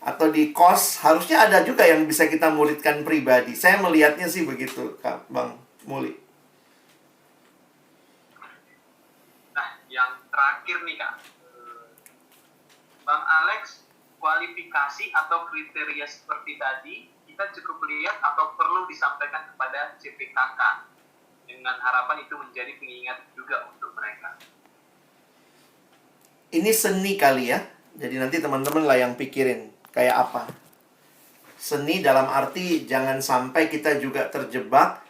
atau di kos, harusnya ada juga yang bisa kita muridkan pribadi. Saya melihatnya sih begitu, Kak Bang Muli. Nah, yang terakhir nih Kak, Bang Alex, kualifikasi atau kriteria seperti tadi kita cukup lihat atau perlu disampaikan kepada CPKK dengan harapan itu menjadi pengingat juga untuk mereka. Ini seni kali ya. Jadi nanti teman-teman lah yang pikirin kayak apa. Seni dalam arti jangan sampai kita juga terjebak.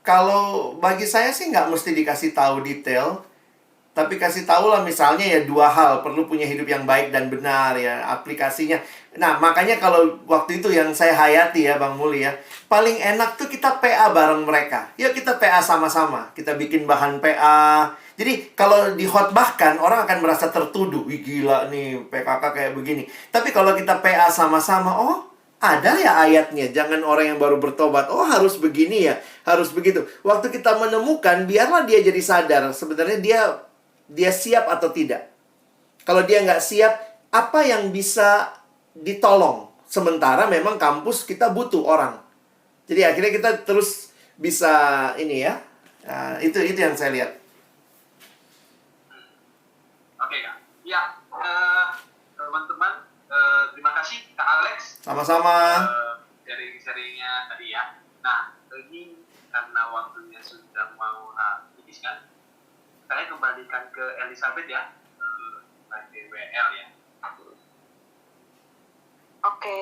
Kalau bagi saya sih nggak mesti dikasih tahu detail. Tapi kasih tahu lah misalnya ya 2 hal. Perlu punya hidup yang baik dan benar ya. Aplikasinya. Nah makanya kalau waktu itu yang saya hayati ya Bang Muli ya. Paling enak tuh kita PA bareng mereka. Yuk kita PA sama-sama. Kita bikin bahan PA. Jadi kalau dihotbahkan orang akan merasa tertuduh. Wih gila nih PKK kayak begini. Tapi kalau kita PA sama-sama. Oh ada ya ayatnya. Jangan orang yang baru bertobat. Oh harus begini ya. Harus begitu. Waktu kita menemukan biarlah dia jadi sadar. Sebenarnya dia siap atau tidak. Kalau dia nggak siap, apa yang bisa ditolong? Sementara memang kampus kita butuh orang. Jadi akhirnya kita terus bisa ini ya. Nah, itu yang saya lihat. Oke Kak. Ya, teman-teman, terima kasih Kak Alex. Sama-sama. Sharing-sharingnya tadi ya. Nah, ini karena waktunya sudah mau habis kan, saya kembalikan ke Elizabeth ya, sebagai WL ya. Oke.